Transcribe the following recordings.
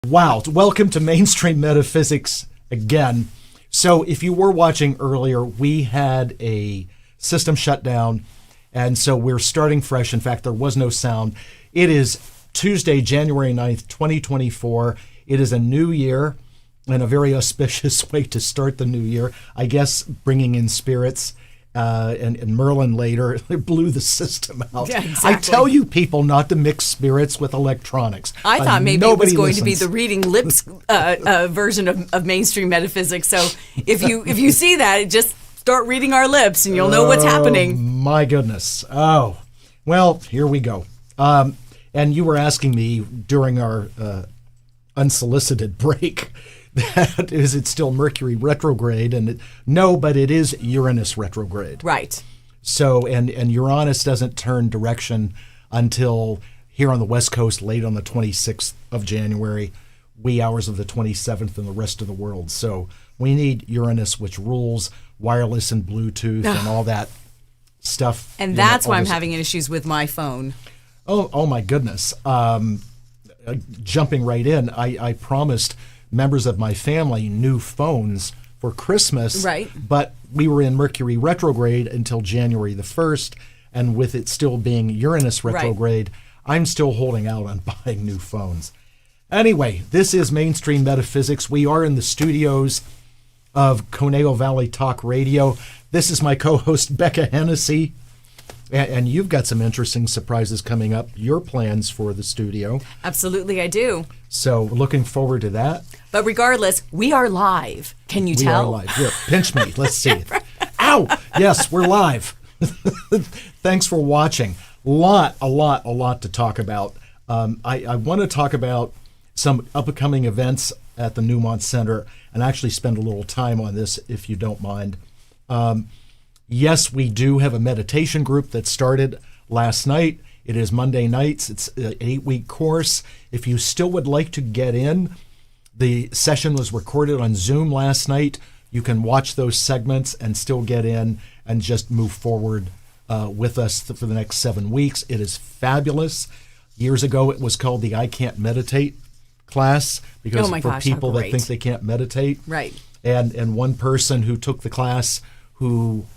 Wow, welcome to Mainstream Metaphysics again. So if you were watching earlier, we had a system shutdown, and so we're starting fresh. In fact, there was no sound. It is Tuesday, January 9th, 2024. It is a new year and a very auspicious way to start the new year. I guess bringing in spirits and Merlin later blew the system out. Yeah, exactly. I tell you people not to mix spirits with electronics. I thought maybe it was going listens. to be the reading lips version of mainstream metaphysics. So if you see that, just start reading our lips and you'll know what's happening. My goodness. Oh, well, here we go. And you were asking me during our unsolicited break, that is it still Mercury retrograde? And no, but it is Uranus retrograde. Right. So, and Uranus doesn't turn direction until here on the West Coast, late on the 26th of January, wee hours of the 27th in the rest of the world. So we need Uranus, which rules wireless and Bluetooth and all that stuff. And that's why I'm having issues with my phone. Oh my goodness. Jumping right in, I promised members of my family new phones for Christmas. Right. But we were in Mercury retrograde until January the 1st. And with it still being Uranus retrograde, I'm still holding out on buying new phones. Anyway, this is Mainstream Metaphysics. We are in the studios of Conejo Valley Talk Radio. This is my co-host, Becca Hennesy. And you've got some interesting surprises coming up, your plans for the studio. Absolutely, I do. So looking forward to that. But regardless, we are live. Can you tell? We are live. Here, pinch me. Let's see. Ow! Yes, we're live. Thanks for watching. A lot to talk about. I want to talk about some upcoming events at the Newmont Center and actually spend a little time on this, if you don't mind. Yes, we do have a meditation group that started last night. It is Monday nights. It's an 8-week course. If you still would like to get in, the session was recorded on Zoom last night. You can watch those segments and still get in and just move forward with us for the next 7 weeks. It is fabulous. Years ago, it was called the I Can't Meditate class because for people that think they can't meditate. Right. And one person who took the class who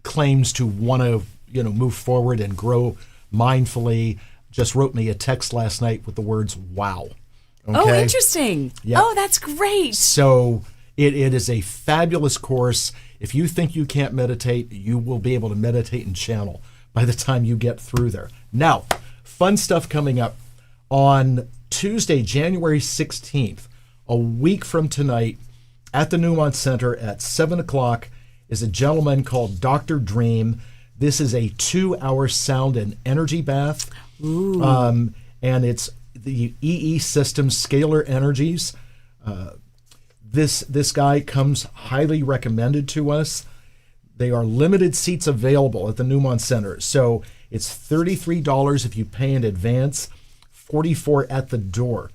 claims to want to, move forward and grow mindfully, just wrote me a text last night with the words, wow. Okay? Oh, interesting. Yeah. Oh, that's great. So it is a fabulous course. If you think you can't meditate, you will be able to meditate and channel by the time you get through there. Now, fun stuff coming up on Tuesday, January 16th, a week from tonight, at the Newmont Center at 7 o'clock, is a gentleman called Dr. Dream. This is a 2-hour sound and energy bath. Ooh. And it's the EE system scalar energies. This guy comes highly recommended to us. There are limited seats available at the Newmont Center. So it's $33 if you pay in advance, $44 at the door.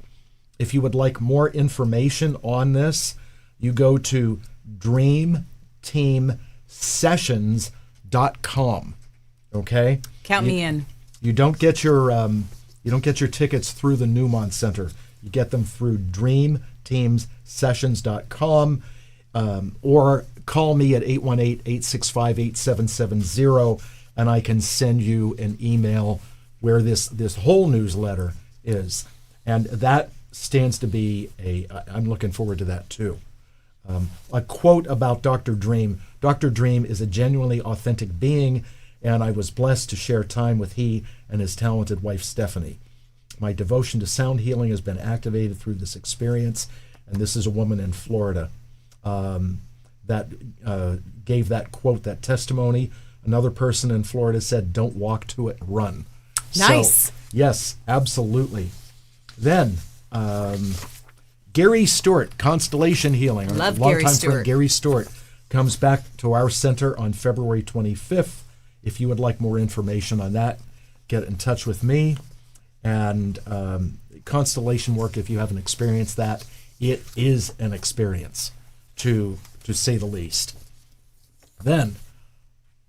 If you would like more information on this, you go to dreamteamsessions.com. Okay? Count me in. You don't get your tickets through the Newmont Center. You get them through dreamteamsessions.com or call me at 818-865-8770 and I can send you an email where this whole newsletter is. And that stands to be I'm looking forward to that too. A quote about Dr. Dream. Dr. Dream is a genuinely authentic being, and I was blessed to share time with he and his talented wife, Stephanie. My devotion to sound healing has been activated through this experience, and this is a woman in Florida that gave that quote, that testimony. Another person in Florida said, "Don't walk to it, run." Nice. So, yes, absolutely. Then, Gary Stewart, Constellation Healing. Love Our Gary longtime Stewart. friend Gary Stewart comes back to our center on February 25th. If you would like more information on that, get in touch with me. And constellation work, if you haven't experienced that, it is an experience, to say the least. Then,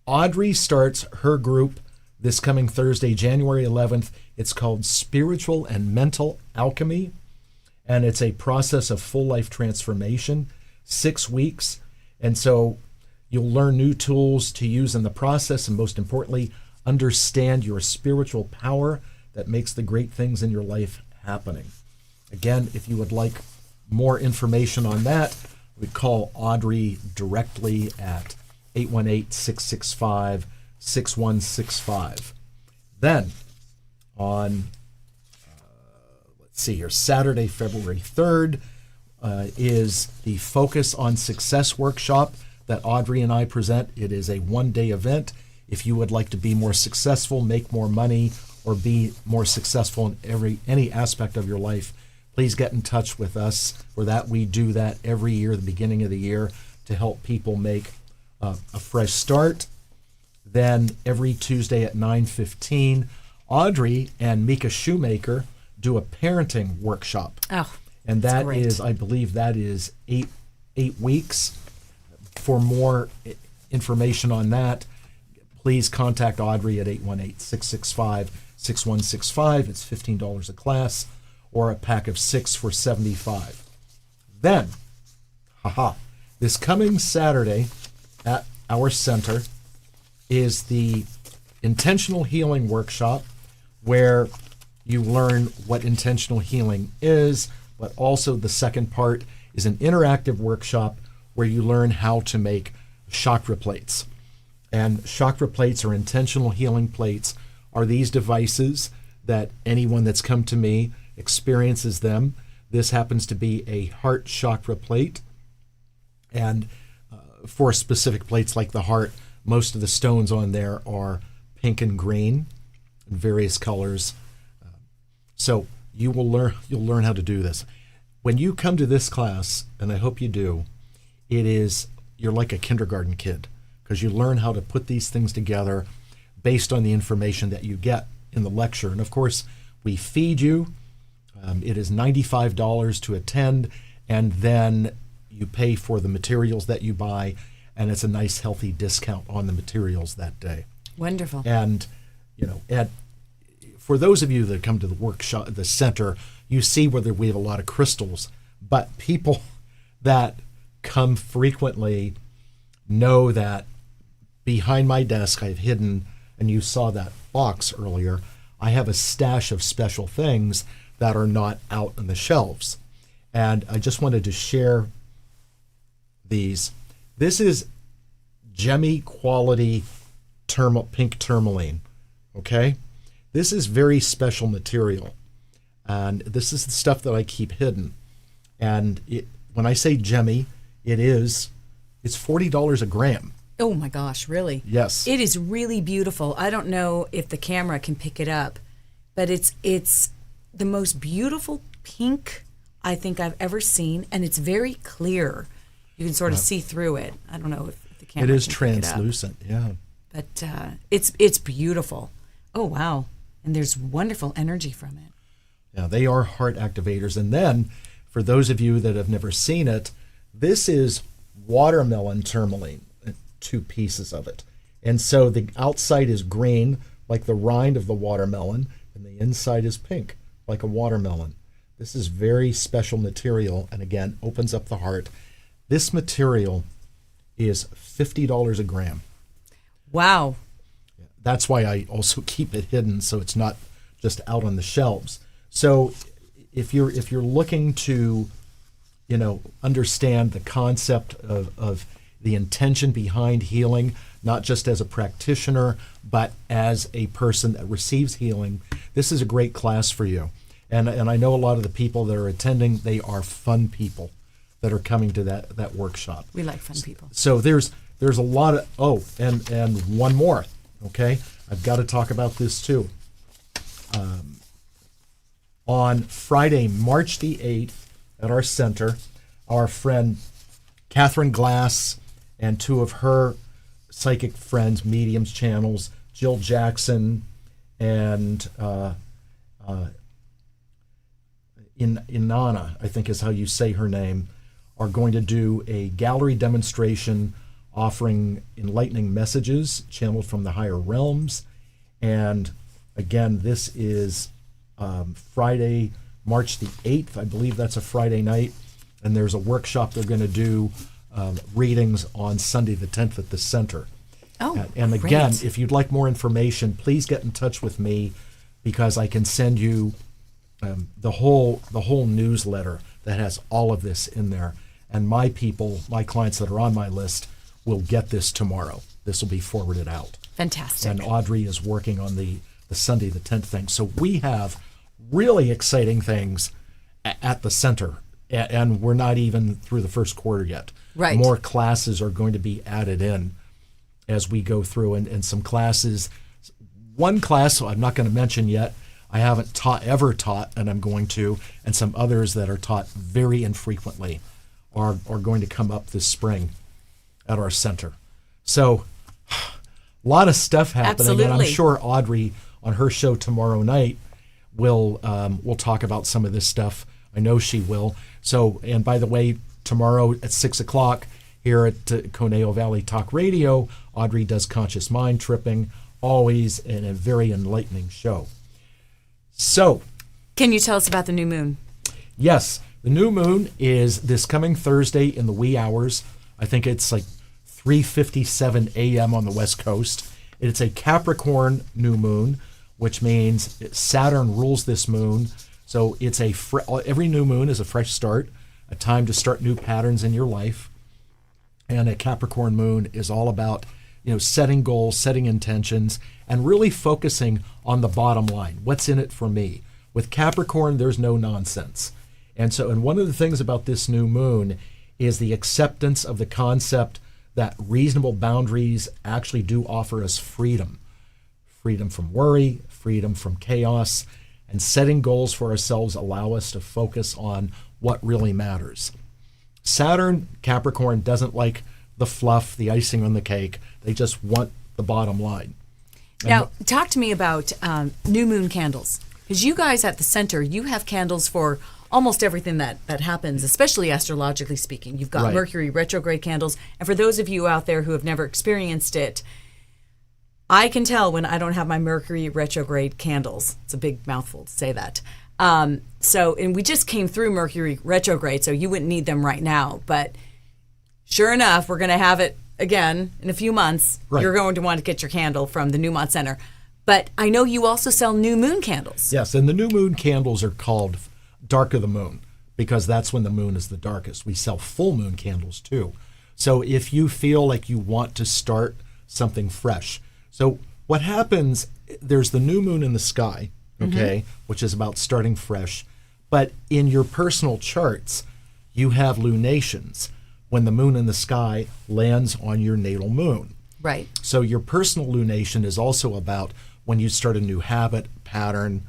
Audrey starts her group this coming Thursday, January 11th. It's called Spiritual and Mental Alchemy. and it's a process of full life transformation, 6 weeks. And so you'll learn new tools to use in the process, and most importantly, understand your spiritual power that makes the great things in your life happening. Again, if you would like more information on that, we call Audrey directly at 818-665-6165. Then on, let's see here, Saturday, February 3rd is the Focus on Success workshop that Audrey and I present. It is a one-day event. If you would like to be more successful, make more money, or be more successful in any aspect of your life, please get in touch with us. For that, we do that every year, the beginning of the year, to help people make a fresh start. Then every Tuesday at 9:15, Audrey and Mika Shoemaker do a parenting workshop. Oh, and that great. is, I believe that is eight weeks. For more information on that, please contact Audrey at 818-665-6165. It's $15 a class, or a pack of 6 for $75. Then, this coming Saturday at our center is the Intentional Healing Workshop, where you learn what intentional healing is, but also the second part is an interactive workshop where you learn how to make chakra plates. And chakra plates, or intentional healing plates, are these devices that anyone that's come to me experiences them. This happens to be a heart chakra plate. And for specific plates like the heart, most of the stones on there are pink and green in various colors. So you'll learn how to do this. When you come to this class, and I hope you do, you're like a kindergarten kid, because you learn how to put these things together based on the information that you get in the lecture. And of course, we feed you. It is $95 to attend, and then you pay for the materials that you buy, and it's a nice healthy discount on the materials that day. Wonderful. And for those of you that come to the workshop, the center, you see whether we have a lot of crystals, but people that come frequently know that behind my desk I've hidden, and you saw that box earlier, I have a stash of special things that are not out on the shelves. And I just wanted to share these. This is gemmy quality pink tourmaline, okay? This is very special material. And this is the stuff that I keep hidden. And when I say gemmy, it's $40 a gram. Oh my gosh, really? Yes. It is really beautiful. I don't know if the camera can pick it up, but it's the most beautiful pink I think I've ever seen, and it's very clear. You can sort of see through it. I don't know if the camera It is can translucent, pick it up. yeah. But it's beautiful. Oh, wow. And there's wonderful energy from it. Yeah, they are heart activators. And then, for those of you that have never seen it, this is watermelon tourmaline, 2 pieces of it. And so the outside is green, like the rind of the watermelon, and the inside is pink, like a watermelon. This is very special material, and again, opens up the heart. This material is $50 a gram. Wow. That's why I also keep it hidden, so it's not just out on the shelves. So if you're looking to, understand the concept of the intention behind healing, not just as a practitioner, but as a person that receives healing, this is a great class for you. And I know a lot of the people that are attending, they are fun people that are coming to that workshop. We like fun people. So there's a lot of, and one more, okay? I've got to talk about this too. On Friday, March the 8th, at our center, our friend Catherine Glass and 2 of her psychic friends, mediums channels, Jill Jackson and Inanna, I think is how you say her name, are going to do a gallery demonstration offering enlightening messages channeled from the higher realms. And again, this is Friday, March the 8th. I believe that's a Friday night. And there's a workshop they're going to do, readings on Sunday the 10th at the center. Oh, and again, great. if you'd like more information, please get in touch with me, because I can send you the whole newsletter that has all of this in there. And my clients that are on my list, will get this tomorrow. This will be forwarded out. Fantastic. And Audrey is working on the Sunday the 10th thing. So we have really exciting things at the center, and we're not even through the first quarter yet. Right. More classes are going to be added in as we go through, and some classes. One class I'm not going to mention yet, I haven't ever taught, and I'm going to, and some others that are taught very infrequently are going to come up this spring at our center. So a lot of stuff happening. Absolutely. And I'm sure Audrey on her show tomorrow night will talk about some of this stuff. I know she will. So, and by the way, tomorrow at 6:00 here at Conejo Valley Talk Radio, Audrey does Conscious Mind Tripping, always in a very enlightening show. So, can you tell us about the new moon? Yes, the new moon is this coming Thursday in the wee hours. I think it's like 3:57 a.m. on the West Coast. It's a Capricorn new moon, which means Saturn rules this moon. So it's every new moon is a fresh start, a time to start new patterns in your life. And a Capricorn moon is all about, setting goals, setting intentions, and really focusing on the bottom line. What's in it for me? With Capricorn, there's no nonsense. And one of the things about this new moon is the acceptance of the concept that reasonable boundaries actually do offer us freedom. Freedom from worry, freedom from chaos, and setting goals for ourselves allow us to focus on what really matters. Saturn, Capricorn, doesn't like the fluff, the icing on the cake. They just want the bottom line. Now, talk to me about new moon candles. Because you guys at the center, you have candles for almost everything that happens, especially astrologically speaking. You've got Right. Mercury retrograde candles. And for those of you out there who have never experienced it, I can tell when I don't have my Mercury retrograde candles. It's a big mouthful to say that. And we just came through Mercury retrograde, so you wouldn't need them right now. But sure enough, we're going to have it again in a few months. Right. You're going to want to get your candle from the Newmont Center. But I know you also sell new moon candles. Yes, and the new moon candles are called Dark of the Moon because that's when the moon is the darkest. We sell full moon candles too. So if you feel like you want to start something fresh. So what happens, there's the new moon in the sky, okay, which is about starting fresh. But in your personal charts, you have lunations when the moon in the sky lands on your natal moon. Right. So your personal lunation is also about when you start a new habit, pattern,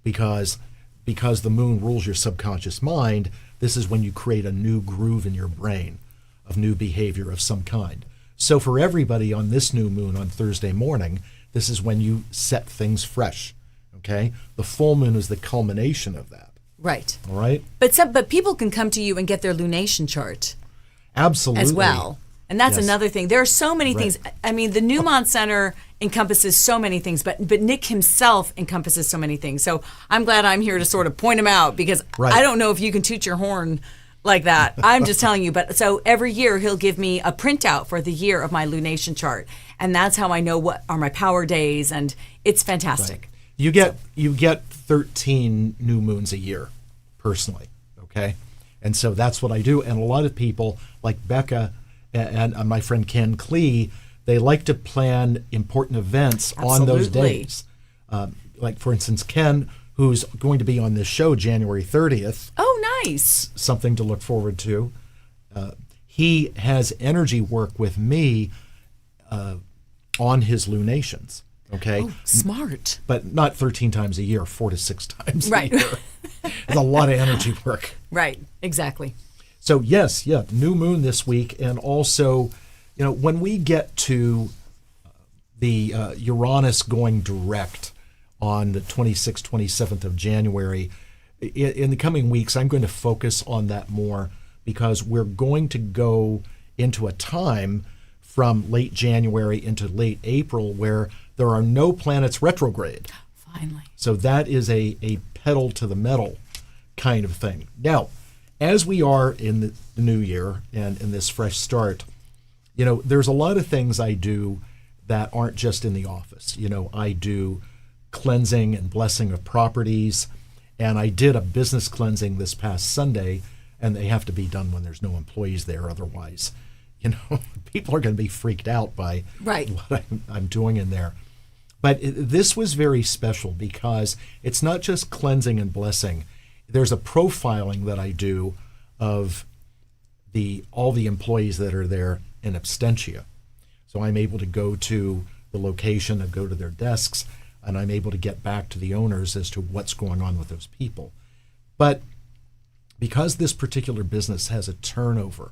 because the moon rules your subconscious mind. This is when you create a new groove in your brain of new behavior of some kind. So for everybody on this new moon on Thursday morning, this is when you set things fresh, okay? The full moon is the culmination of that, Right. all right? But people can come to you and get their lunation chart Absolutely. as well. And that's Yes. another thing. There are so many Right. things. I mean, the Newmont Center encompasses so many things, but Nick himself encompasses so many things. So I'm glad I'm here to sort of point him out because Right. I don't know if you can toot your horn like that. I'm just telling you. But so every year he'll give me a printout for the year of my lunation chart. And that's how I know what are my power days. And it's fantastic. You get 13 new moons a year, personally, okay? And so that's what I do. And a lot of people, like Becca and my friend Ken Klee, they like to plan important events on those Absolutely. days. Like, for instance, Ken, who's going to be on this show January 30th, Oh, nice. something to look forward to. He has energy work with me on his lunations, okay? Oh, smart. But not 13 times a year, 4 to 6 times Right. a year. It's a lot of energy work. Right. Exactly. So yes, new moon this week. And also, when we get to the Uranus going direct on the 26th, 27th of January, in the coming weeks, I'm going to focus on that more because we're going to go into a time from late January into late April where there are no planets retrograde. Finally. So that is a pedal to the metal kind of thing. Now, as we are in the new year and in this fresh start, there's a lot of things I do that aren't just in the office. I do cleansing and blessing of properties, and I did a business cleansing this past Sunday, and they have to be done when there's no employees there. Otherwise, people are going to be freaked out by what I'm doing in there. But this was very special because it's not just cleansing and blessing. There's a profiling that I do of all the employees that are there in absentia. So I'm able to go to the location and go to their desks, and I'm able to get back to the owners as to what's going on with those people. But because this particular business has a turnover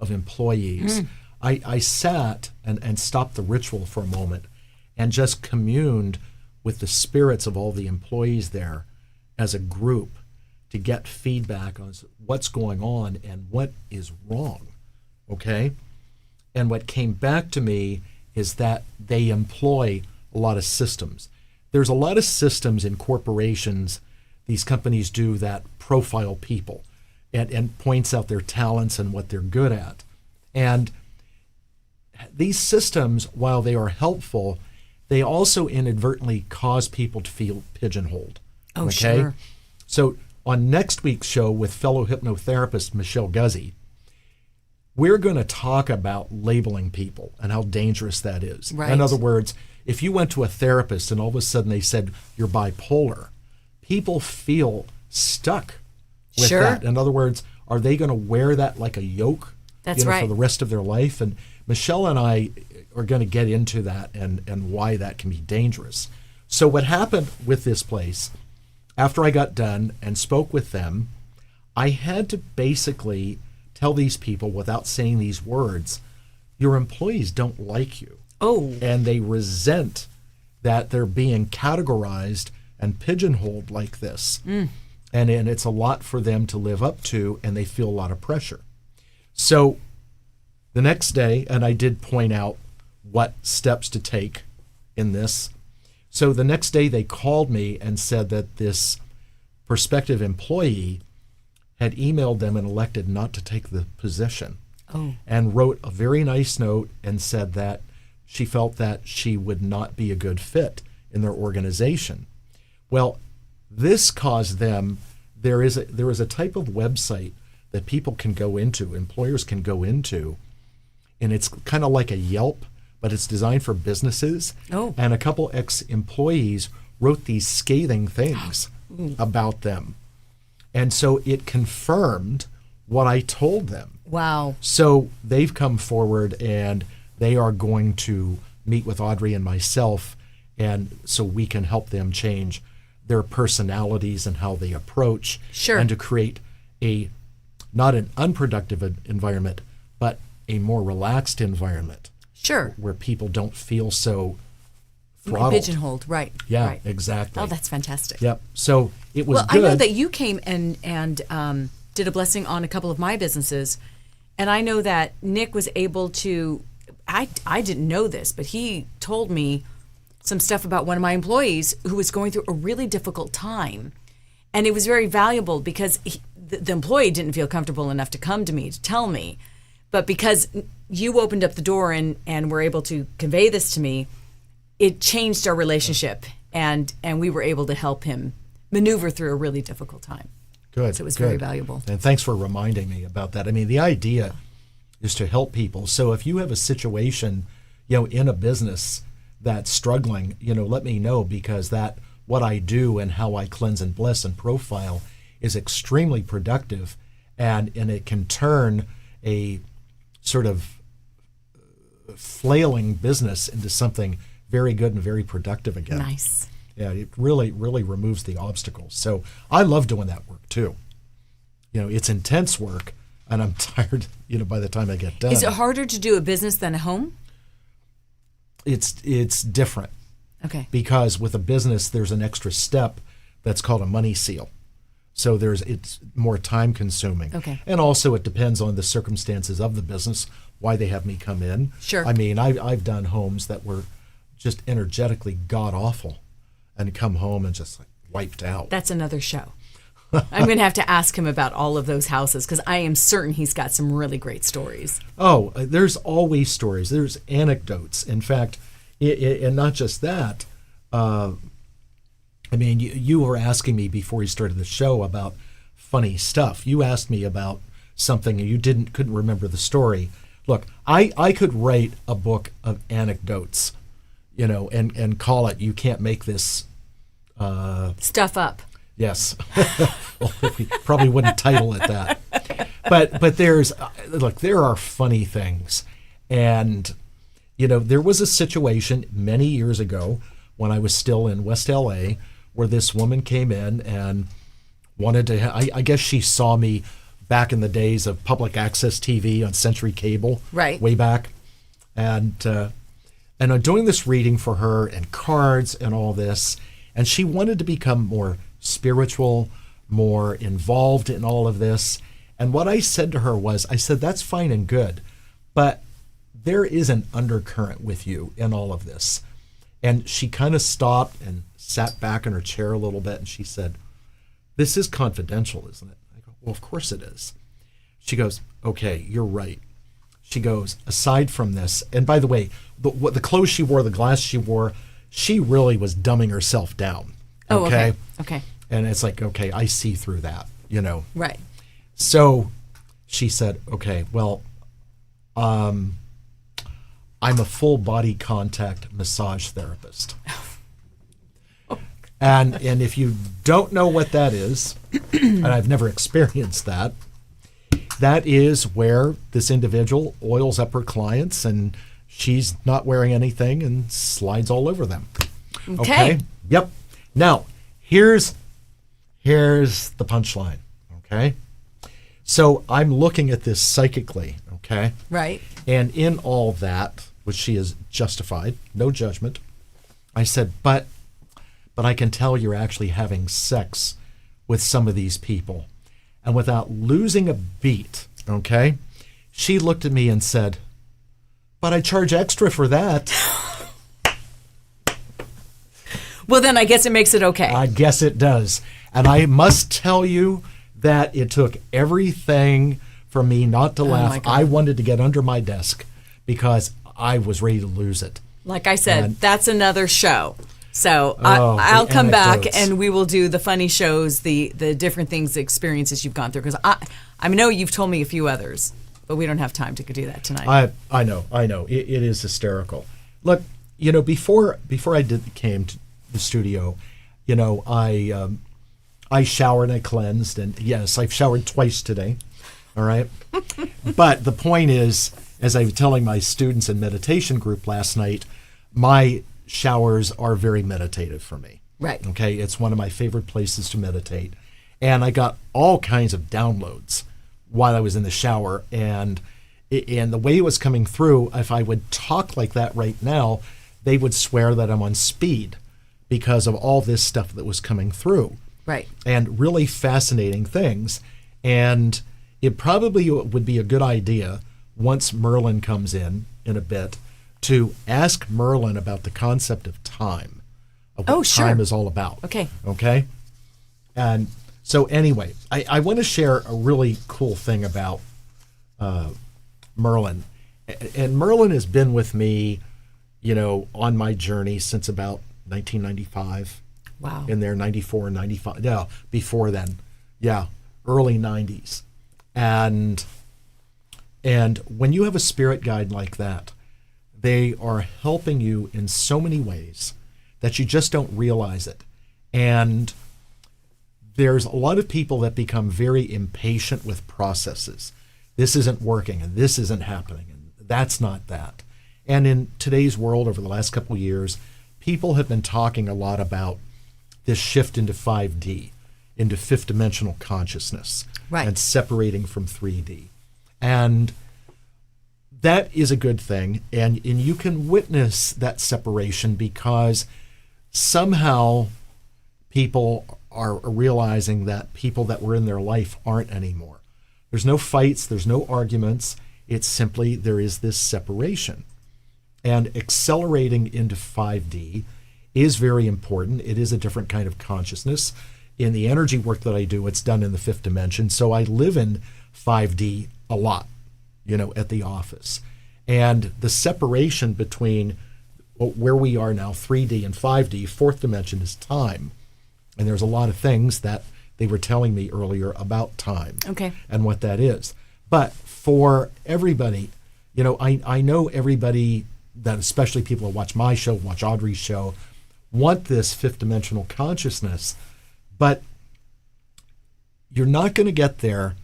of employees, I sat and stopped the ritual for a moment and just communed with the spirits of all the employees there as a group to get feedback on what's going on and what is wrong, okay? And what came back to me is that they employ a lot of systems. There's a lot of systems in corporations these companies do that profile people and points out their talents and what they're good at. And these systems, while they are helpful, they also inadvertently cause people to feel pigeonholed. Oh, okay? Sure. So on next week's show with fellow hypnotherapist Michelle Guzzi, we're going to talk about labeling people and how dangerous that is. Right. In other words, if you went to a therapist and all of a sudden they said you're bipolar, people feel stuck with that. In other words, are they going to wear that like a yoke That's right. for the rest of their life? And Michelle and I are going to get into that and why that can be dangerous. So what happened with this place, after I got done and spoke with them, I had to basically tell these people without saying these words, your employees don't like you. Oh. And they resent that they're being categorized and pigeonholed like this. And it's a lot for them to live up to, and they feel a lot of pressure. So the next day, and I did point out what steps to take in this. So the next day they called me and said that this prospective employee had emailed them and elected not to take the position. Oh. And wrote a very nice note and said that she felt that she would not be a good fit in their organization. Well, this caused them, there is a type of website that people can go into, employers can go into, and it's kind of like a Yelp, but it's designed for businesses. Oh. And a couple ex-employees wrote these scathing things about them. And so it confirmed what I told them. Wow. So they've come forward and they are going to meet with Audrey and myself, and so we can help them change their personalities and how they approach. Sure. And to create not an unproductive environment, but a more relaxed environment. Sure. Where people don't feel so throttled. Pigeonholed, right. Yeah, right. exactly. Oh, that's fantastic. Yep. So it was well, good. I know that you came and did a blessing on a couple of my businesses, and I know that Nick was able to, I didn't know this, but he told me some stuff about one of my employees who was going through a really difficult time. And it was very valuable because the employee didn't feel comfortable enough to come to me to tell me. But because you opened up the door and were able to convey this to me, it changed our relationship. And we were able to help him maneuver through a really difficult time. Good. So it was good. very valuable. And thanks for reminding me about that. I mean, the idea is to help people. So if you have a situation, in a business that's struggling, let me know, because what I do and how I cleanse and bless and profile is extremely productive, and it can turn a sort of flailing business into something very good and very productive again. Nice. Yeah, it really, really removes the obstacles. So I love doing that work too. It's intense work, and I'm tired, by the time I get done. Is it harder to do a business than a home? It's different. Okay. Because with a business, there's an extra step that's called a money seal. So it's more time consuming. Okay. And also it depends on the circumstances of the business, why they have me come in. Sure. I mean, I've done homes that were just energetically god awful and come home and just like wiped out. That's another show. I'm going to have to ask him about all of those houses because I am certain he's got some really great stories. Oh, there's always stories. There's anecdotes. In fact, and not just that. I mean, you were asking me before you started the show about funny stuff. You asked me about something and you couldn't remember the story. Look, I could write a book of anecdotes, and call it "You Can't Make This Stuff Up." Yes. Well, we probably wouldn't title it that. But there are funny things. And, there was a situation many years ago when I was still in West LA where this woman came in and wanted to, I guess she saw me back in the days of public access TV on Century Cable. Right. Way back. And I'm doing this reading for her and cards and all this. And she wanted to become more spiritual, more involved in all of this. And what I said to her was, I said, that's fine and good, but there is an undercurrent with you in all of this. And she kind of stopped and sat back in her chair a little bit. And she said, this is confidential, isn't it? I go, well, of course it is. She goes, okay, you're right. She goes, aside from this, and by the way, the clothes she wore, the glass she wore, she really was dumbing herself down. Oh, okay. Okay. And it's like, okay, I see through that, Right. So she said, okay, well, I'm a full body contact massage therapist. And if you don't know what that is, and I've never experienced that, that is where this individual oils up her clients and she's not wearing anything and slides all over them. Okay. Yep. Now, here's the punchline, okay? So I'm looking at this psychically, okay? Right. And in all that, which she is justified, no judgment, I said, but I can tell you're actually having sex with some of these people. And without losing a beat, okay, she looked at me and said, but I charge extra for that. Well, then I guess it makes it okay. I guess it does. And I must tell you that it took everything for me not to laugh. I wanted to get under my desk because I was ready to lose it. Like I said, And that's another show. So I'll come back anecdotes. and we will do the funny shows, the different things, the experiences you've gone through. Because I know you've told me a few others, but we don't have time to do that tonight. I know. It is hysterical. Look, before I came to the studio, I showered, I cleansed, and yes, I've showered twice today. All right. But the point is, as I was telling my students in meditation group last night, my showers are very meditative for me. Right. Okay. It's one of my favorite places to meditate. And I got all kinds of downloads while I was in the shower. And the way it was coming through, if I would talk like that right now, they would swear that I'm on speed because of all this stuff that was coming through. Right. And really fascinating things. And it probably would be a good idea once Merlin comes in a bit to ask Merlin about the concept of time, of what time is all about. Okay. Okay? And so anyway, I want to share a really cool thing about Merlin. And Merlin has been with me, on my journey since about 1995. Wow. In there, 94 and 95. Yeah, before then. Yeah, early 90s. And when you have a spirit guide like that, they are helping you in so many ways that you just don't realize it. And there's a lot of people that become very impatient with processes. This isn't working, and this isn't happening, and that's not that. And in today's world, over the last couple of years, people have been talking a lot about this shift into 5D, into fifth dimensional consciousness, right, and separating from 3D. And that is a good thing. And you can witness that separation because somehow people are realizing that people that were in their life aren't anymore. There's no fights, there's no arguments. It's simply there is this separation. And accelerating into 5D is very important. It is a different kind of consciousness. in the energy work that I do, it's done in the fifth dimension. So I live in 5D a lot, at the office. And the separation between where we are now, 3D and 5D, fourth dimension, is time. And there's a lot of things that they were telling me earlier about time and what that is. But for everybody, I know everybody, that especially people who watch my show, watch Audrey's show, want this fifth dimensional consciousness. But you're not going to get there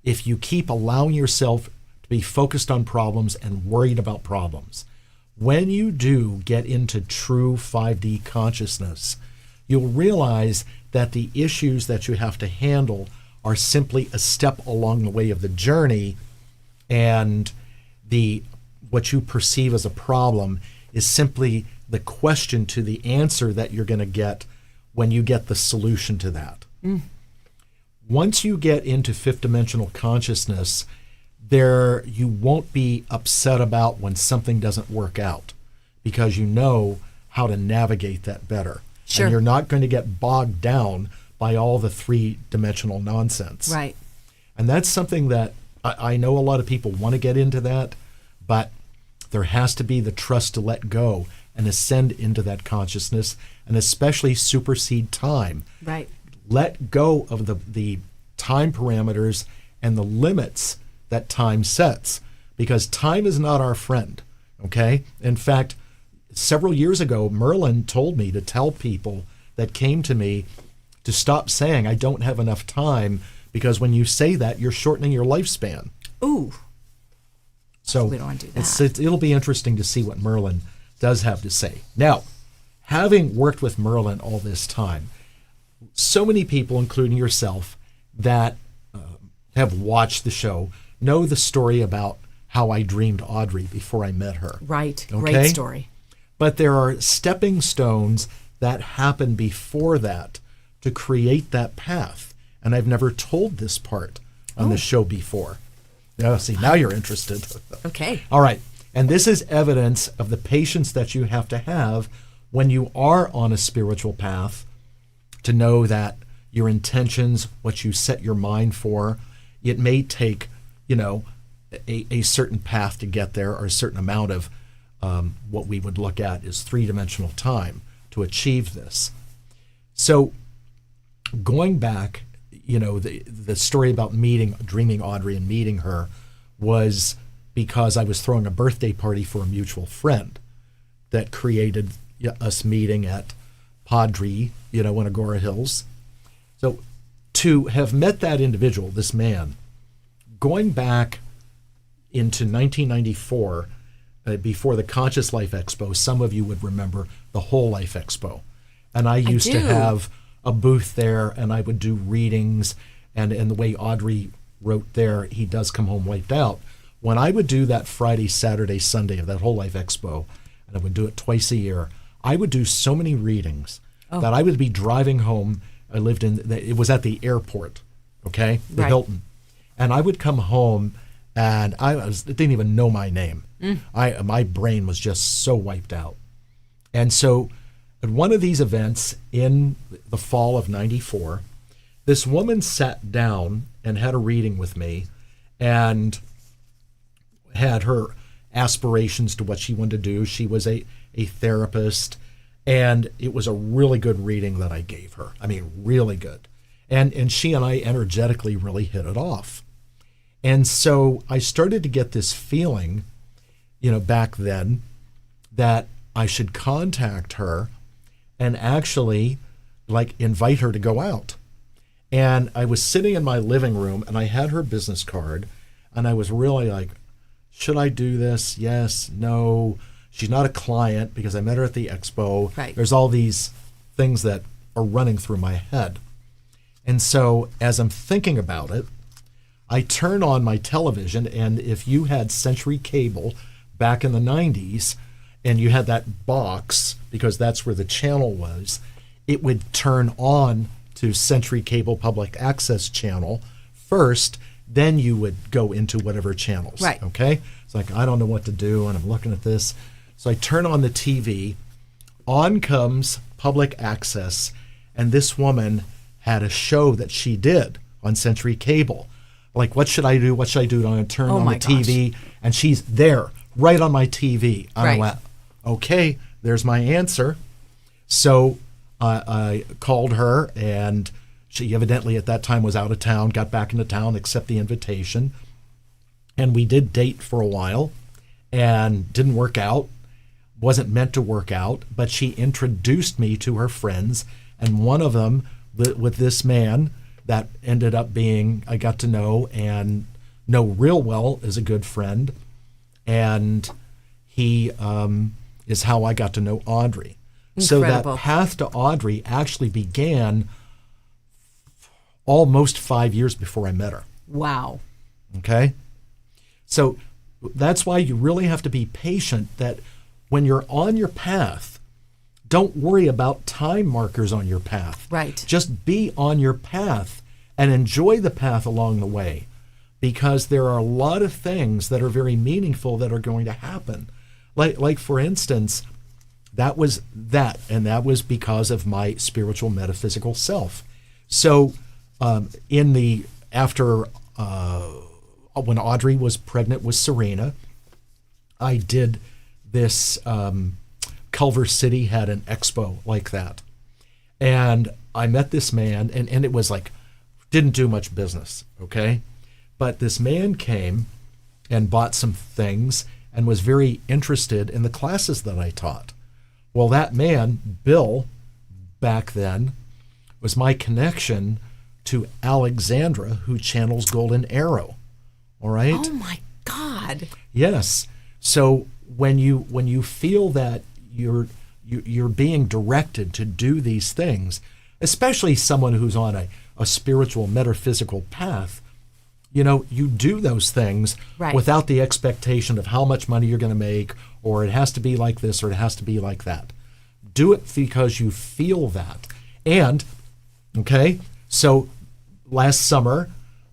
if you keep allowing yourself to be focused on problems and worried about problems. When you do get into true 5D consciousness, you'll realize that the issues that you have to handle are simply a step along the way of the journey, and what you perceive as a problem is simply the question to the answer that you're going to get when you get the solution to that. Once you get into fifth dimensional consciousness, you won't be upset about when something doesn't work out, because you know how to navigate that better. Sure. And you're not going to get bogged down by all the three-dimensional nonsense. Right. And that's something that I know a lot of people want to get into that, but there has to be the trust to let go and ascend into that consciousness, and especially supersede time. Right. Let go of the time parameters and the limits that time sets, because time is not our friend, okay? In fact, several years ago, Merlin told me to tell people that came to me to stop saying, I don't have enough time, because when you say that, you're shortening your lifespan. Ooh. So we don't want to do that. It'll be interesting to see what Merlin does have to say. Now, having worked with Merlin all this time, so many people, including yourself, that have watched the show know the story about how I dreamed Audrey before I met her. Right. Okay? Great story. But there are stepping stones that happen before that to create that path. And I've never told this part on the show before. Now, see, now you're interested. Okay. All right. And this is evidence of the patience that you have to have when you are on a spiritual path, to know that your intentions, what you set your mind for, it may take, a certain path to get there, or a certain amount of what we would look at is three-dimensional time to achieve this. So going back, the story about dreaming Audrey and meeting her was because I was throwing a birthday party for a mutual friend that created us meeting at Padre, in Agora Hills. So to have met that individual, this man, going back into 1994, before the Conscious Life Expo, some of you would remember the Whole Life Expo. And I used to have a booth there, and I would do readings, and the way Audrey wrote there, he does come home wiped out. When I would do that Friday, Saturday, Sunday of that Whole Life Expo, and I would do it twice a year, I would do so many readings that I would be driving home. I lived it was at the airport, okay, the Hilton. And I would come home, and I didn't even know my name. My brain was just so wiped out. And so at one of these events in the fall of '94, this woman sat down and had a reading with me, and had her aspirations to what she wanted to do. She was a therapist, and it was a really good reading that I gave her. I mean, really good. And she and I energetically really hit it off. And so I started to get this feeling, back then, that I should contact her and actually invite her to go out. And I was sitting in my living room, and I had her business card, and I was really like, should I do this? Yes, no. She's not a client because I met her at the expo. Right. There's all these things that are running through my head. And so as I'm thinking about it, I turn on my television, and if you had Century Cable back in the 90s, and you had that box, because that's where the channel was, it would turn on to Century Cable Public Access channel first, then you would go into whatever channels. Right. Okay? It's like, I don't know what to do, and I'm looking at this. So I turn on the TV, on comes Public Access, and this woman had a show that she did on Century Cable. Like, what should I do? What should I do? I'm going to turn on the TV, and she's there, right on my TV. I went, okay, there's my answer. So I called her, and she evidently at that time was out of town, got back into town, accept the invitation. And we did date for a while, and didn't work out. Wasn't meant to work out, but she introduced me to her friends, and one of them with this man that ended up being, I got to know and know real well, as a good friend. And he is how I got to know Audrey. Incredible. So that path to Audrey actually began almost 5 years before I met her. Wow. Okay? So that's why you really have to be patient, that when you're on your path, don't worry about time markers on your path. Right. Just be on your path and enjoy the path along the way, because there are a lot of things that are very meaningful that are going to happen. Like for instance, that was because of my spiritual metaphysical self. So after when Audrey was pregnant with Serena, I did this, Culver City had an expo like that. And I met this man, and it was like, didn't do much business, okay? But this man came and bought some things and was very interested in the classes that I taught. Well, that man, Bill, back then, was my connection to Alexandra, who channels Golden Arrow. All right? Oh my God. Yes. So when you feel that you're being directed to do these things, especially someone who's on a spiritual metaphysical path, you do those things without the expectation of how much money you're going to make, or it has to be like this, or it has to be like that. Do it because you feel that. And, okay, so last summer,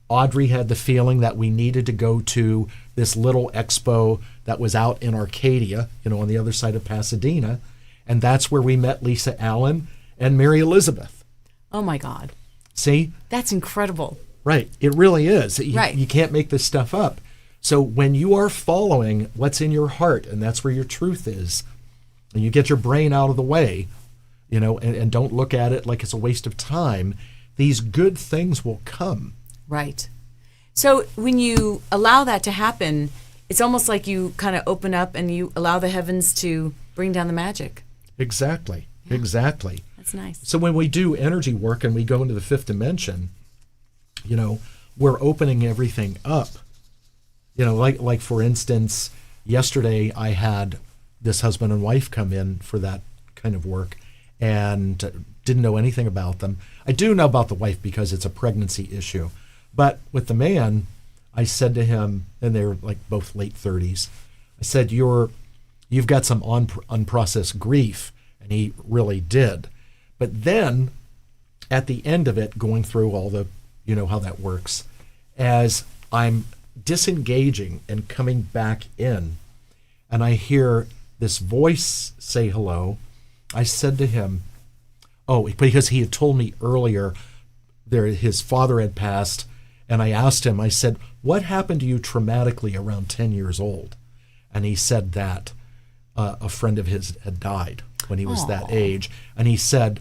Audrey had the feeling that we needed to go to this little expo that was out in Arcadia, on the other side of Pasadena. And that's where we met Lisa Allen and Mary Elizabeth. Oh, my God. See? That's incredible. Right. It really is. Right. You can't make this stuff up. So when you are following what's in your heart, and that's where your truth is, and you get your brain out of the way, and don't look at it like it's a waste of time, these good things will come. Right. So when you allow that to happen, it's almost like you kind of open up and you allow the heavens to bring down the magic. Exactly. Yeah. Exactly. That's nice. So when we do energy work and we go into the fifth dimension, we're opening everything up. Like for instance, yesterday I had this husband and wife come in for that kind of work, and didn't know anything about them. I do know about the wife because it's a pregnancy issue. But with the man, I said to him, and they were like both late 30s, I said, you've got some unprocessed grief. And he really did. But then at the end of it, going through all the, how that works, as I'm disengaging and coming back in, and I hear this voice say hello, I said to him, because he had told me earlier his father had passed, and I asked him, I said, what happened to you traumatically around 10 years old? And he said that a friend of his had died when he was that age. And he said,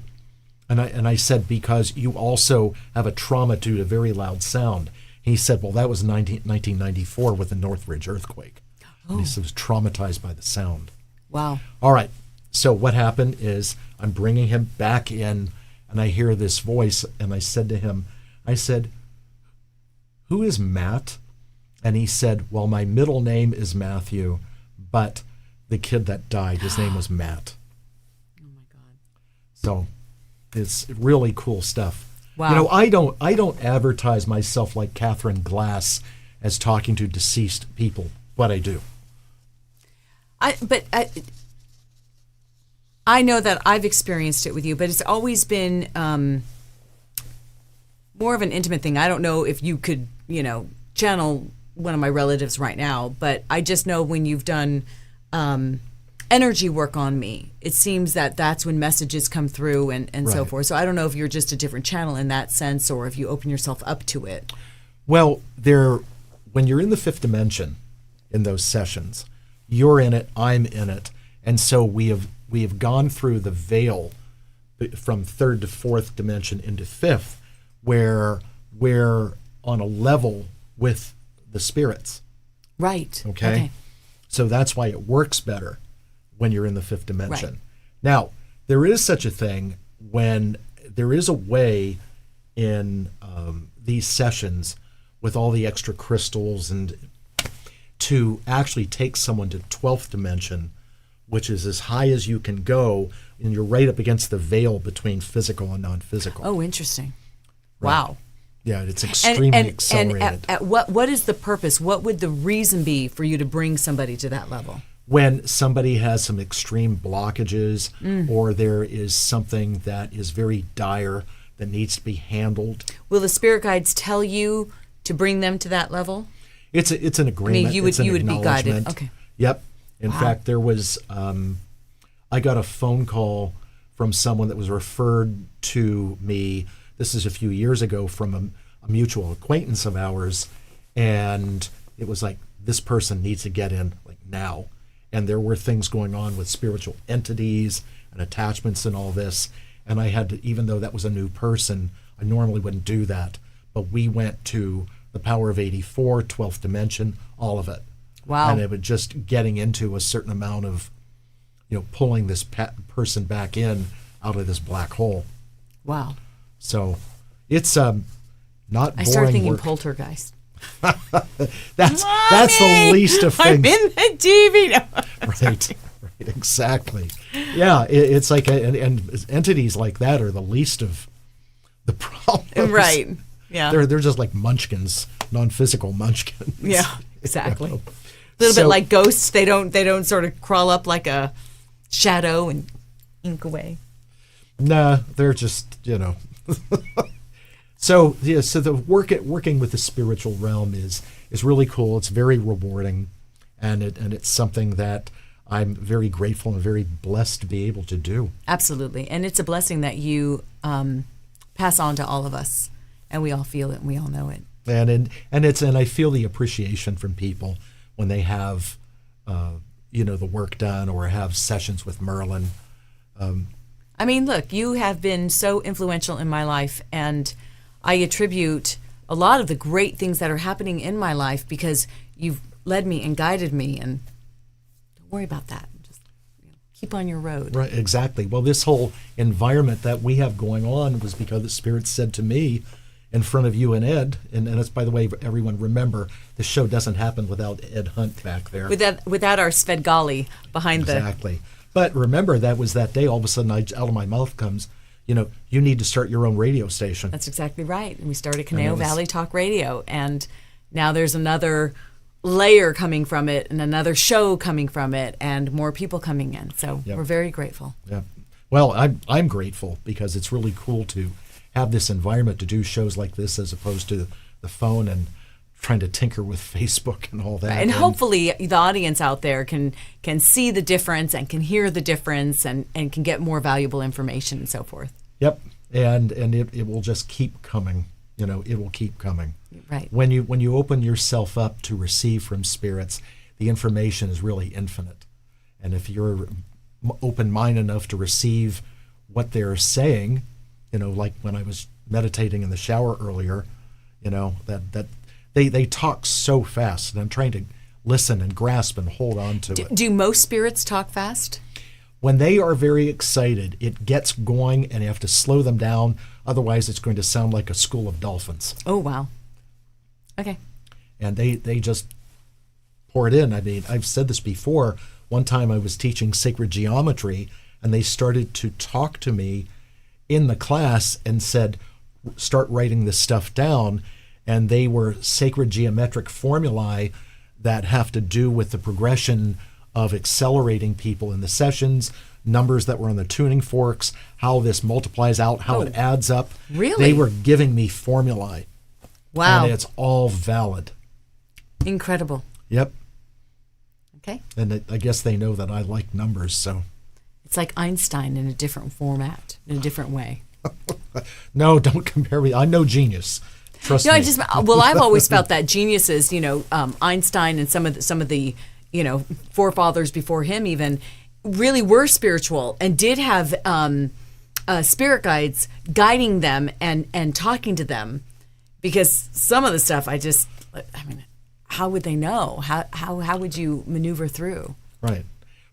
and I said, because you also have a trauma to a very loud sound. He said, well, that was 1994 with the Northridge earthquake. And he was traumatized by the sound. Wow. All right. So what happened is I'm bringing him back in, and I hear this voice, and I said to him, I said, who is Matt? And he said, well, my middle name is Matthew, but the kid that died, his name was Matt. Oh, my God. So it's really cool stuff. Wow. I don't advertise myself like Catherine Glass as talking to deceased people, but I do. I know that I've experienced it with you, but it's always been more of an intimate thing. I don't know if you could, channel one of my relatives right now, but I just know when you've done energy work on me. It seems that that's when messages come through and so Right. forth. So I don't know if you're just a different channel in that sense or if you open yourself up to it. Well, when you're in the fifth dimension in those sessions, you're in it, I'm in it, and so we have gone through the veil from third to fourth dimension into fifth, where we're on a level with the spirits. Right. Okay. So that's why it works better when you're in the fifth dimension. Right. Now, there is such a thing when there is a way in these sessions with all the extra crystals and to actually take someone to 12th dimension, which is as high as you can go, and you're right up against the veil between physical and non-physical. Oh, interesting. Right. Wow. Yeah, it's extremely accelerated. And what is the purpose? What would the reason be for you to bring somebody to that level? When somebody has some extreme blockages or there is something that is very dire that needs to be handled. Will the spirit guides tell you to bring them to that level? It's an agreement. you would It's an be guided. acknowledgement. Okay. Yep. In Wow. fact, there was I got a phone call from someone that was referred to me. This is a few years ago from a mutual acquaintance of ours, and it was like, this person needs to get in like now. And there were things going on with spiritual entities and attachments and all this. And I had to, even though that was a new person, I normally wouldn't do that. But we went to the power of 84, 12th dimension, all of it. Wow. And it was just getting into a certain amount of, pulling this person back in out of this black hole. Wow. So it's not boring I started thinking work. poltergeist. That's the least of I'm things. in the TV now. Right, exactly. Yeah, it's like, and entities like that are the least of the problems. Right. Yeah. They're just like munchkins, non-physical munchkins. Yeah, exactly. You know? A little So- bit like ghosts. They don't sort of crawl up like a shadow and ink away. Nah, they're just, So the working with the spiritual realm is really cool. It's very rewarding, and it's something that I'm very grateful and very blessed to be able to do. Absolutely, and it's a blessing that you pass on to all of us, and we all feel it and we all know it. And I feel the appreciation from people when they have the work done or have sessions with Merlin. I mean, look, you have been so influential in my life, and I attribute a lot of the great things that are happening in my life because you've led me and guided me, and don't worry about that. Just keep on your road. Right, exactly. Well, this whole environment that we have going on was because the Spirit said to me in front of you and Ed, and it's, by the way, everyone remember, the show doesn't happen without Ed Hunt back there. Without our Svedgali behind Exactly. But remember, that was that day, all of a sudden, out of my mouth comes, you need to start your own radio station. That's exactly right. And we started Caneo it was- Valley Talk Radio, and now there's another layer coming from it and another show coming from it and more people coming in. So Yep. we're very grateful. Yeah. Well, I'm grateful because it's really cool to have this environment to do shows like this as opposed to the phone and trying to tinker with Facebook and all that. And hopefully the audience out there can see the difference and can hear the difference and can get more valuable information and so forth. Yep. And it will just keep coming. It will keep coming. Right. When you open yourself up to receive from spirits, the information is really infinite. And if you're open-minded enough to receive what they're saying, like when I was meditating in the shower earlier, that they talk so fast, and I'm trying to listen and grasp and hold on to it. Do most spirits talk fast? When they are very excited, it gets going, and you have to slow them down. Otherwise, it's going to sound like a school of dolphins. Oh, wow. Okay. And they just pour it in. I mean, I've said this before. One time I was teaching sacred geometry, and they started to talk to me in the class and said, start writing this stuff down. And they were sacred geometric formulae that have to do with the progression of accelerating people in the sessions, numbers that were on the tuning forks, how this multiplies out, how it adds up. Really? They were giving me formulae. Wow. And it's all valid. Incredible. Yep. Okay. And I guess they know that I like numbers, so. It's like Einstein in a different format, in a different way. No, don't compare me. I'm no genius. Trust me. I've always felt that geniuses, Einstein and some of the, forefathers before him even really were spiritual and did have spirit guides guiding them and talking to them, because some of the stuff how would they know? How would you maneuver through? Right.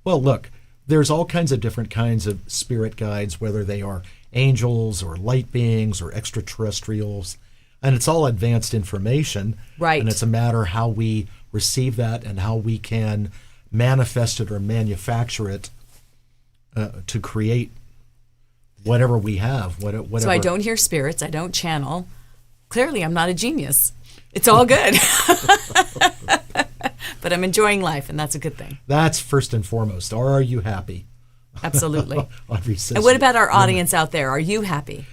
Well, look, there's all kinds of different kinds of spirit guides, whether they are angels or light beings or extraterrestrials, and it's all advanced information. Right. And it's a matter how we receive that and how we can manifest it or manufacture it to create whatever we have. Whatever. So I don't hear spirits. I don't channel. Clearly, I'm not a genius. It's all good. But I'm enjoying life, and that's a good thing. That's first and foremost. Or are you happy? Absolutely. Audrey says, and what about our audience out there? Are you happy?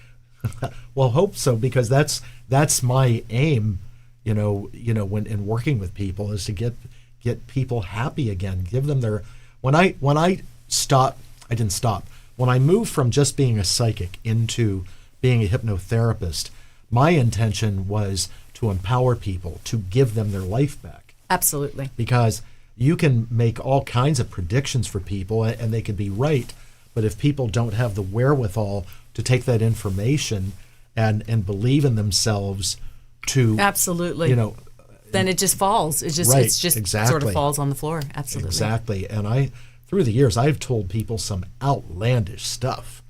Well, hope so, because that's my aim, when in working with people, is to get people happy again. Give them their when I didn't stop. When I moved from just being a psychic into being a hypnotherapist, my intention was to empower people, to give them their life back. Absolutely. Because you can make all kinds of predictions for people, and they could be right, but if people don't have the wherewithal to take that information and believe in themselves to absolutely, then it just falls. It just exactly. sort of falls on the floor. Absolutely. Exactly. And through the years, I've told people some outlandish stuff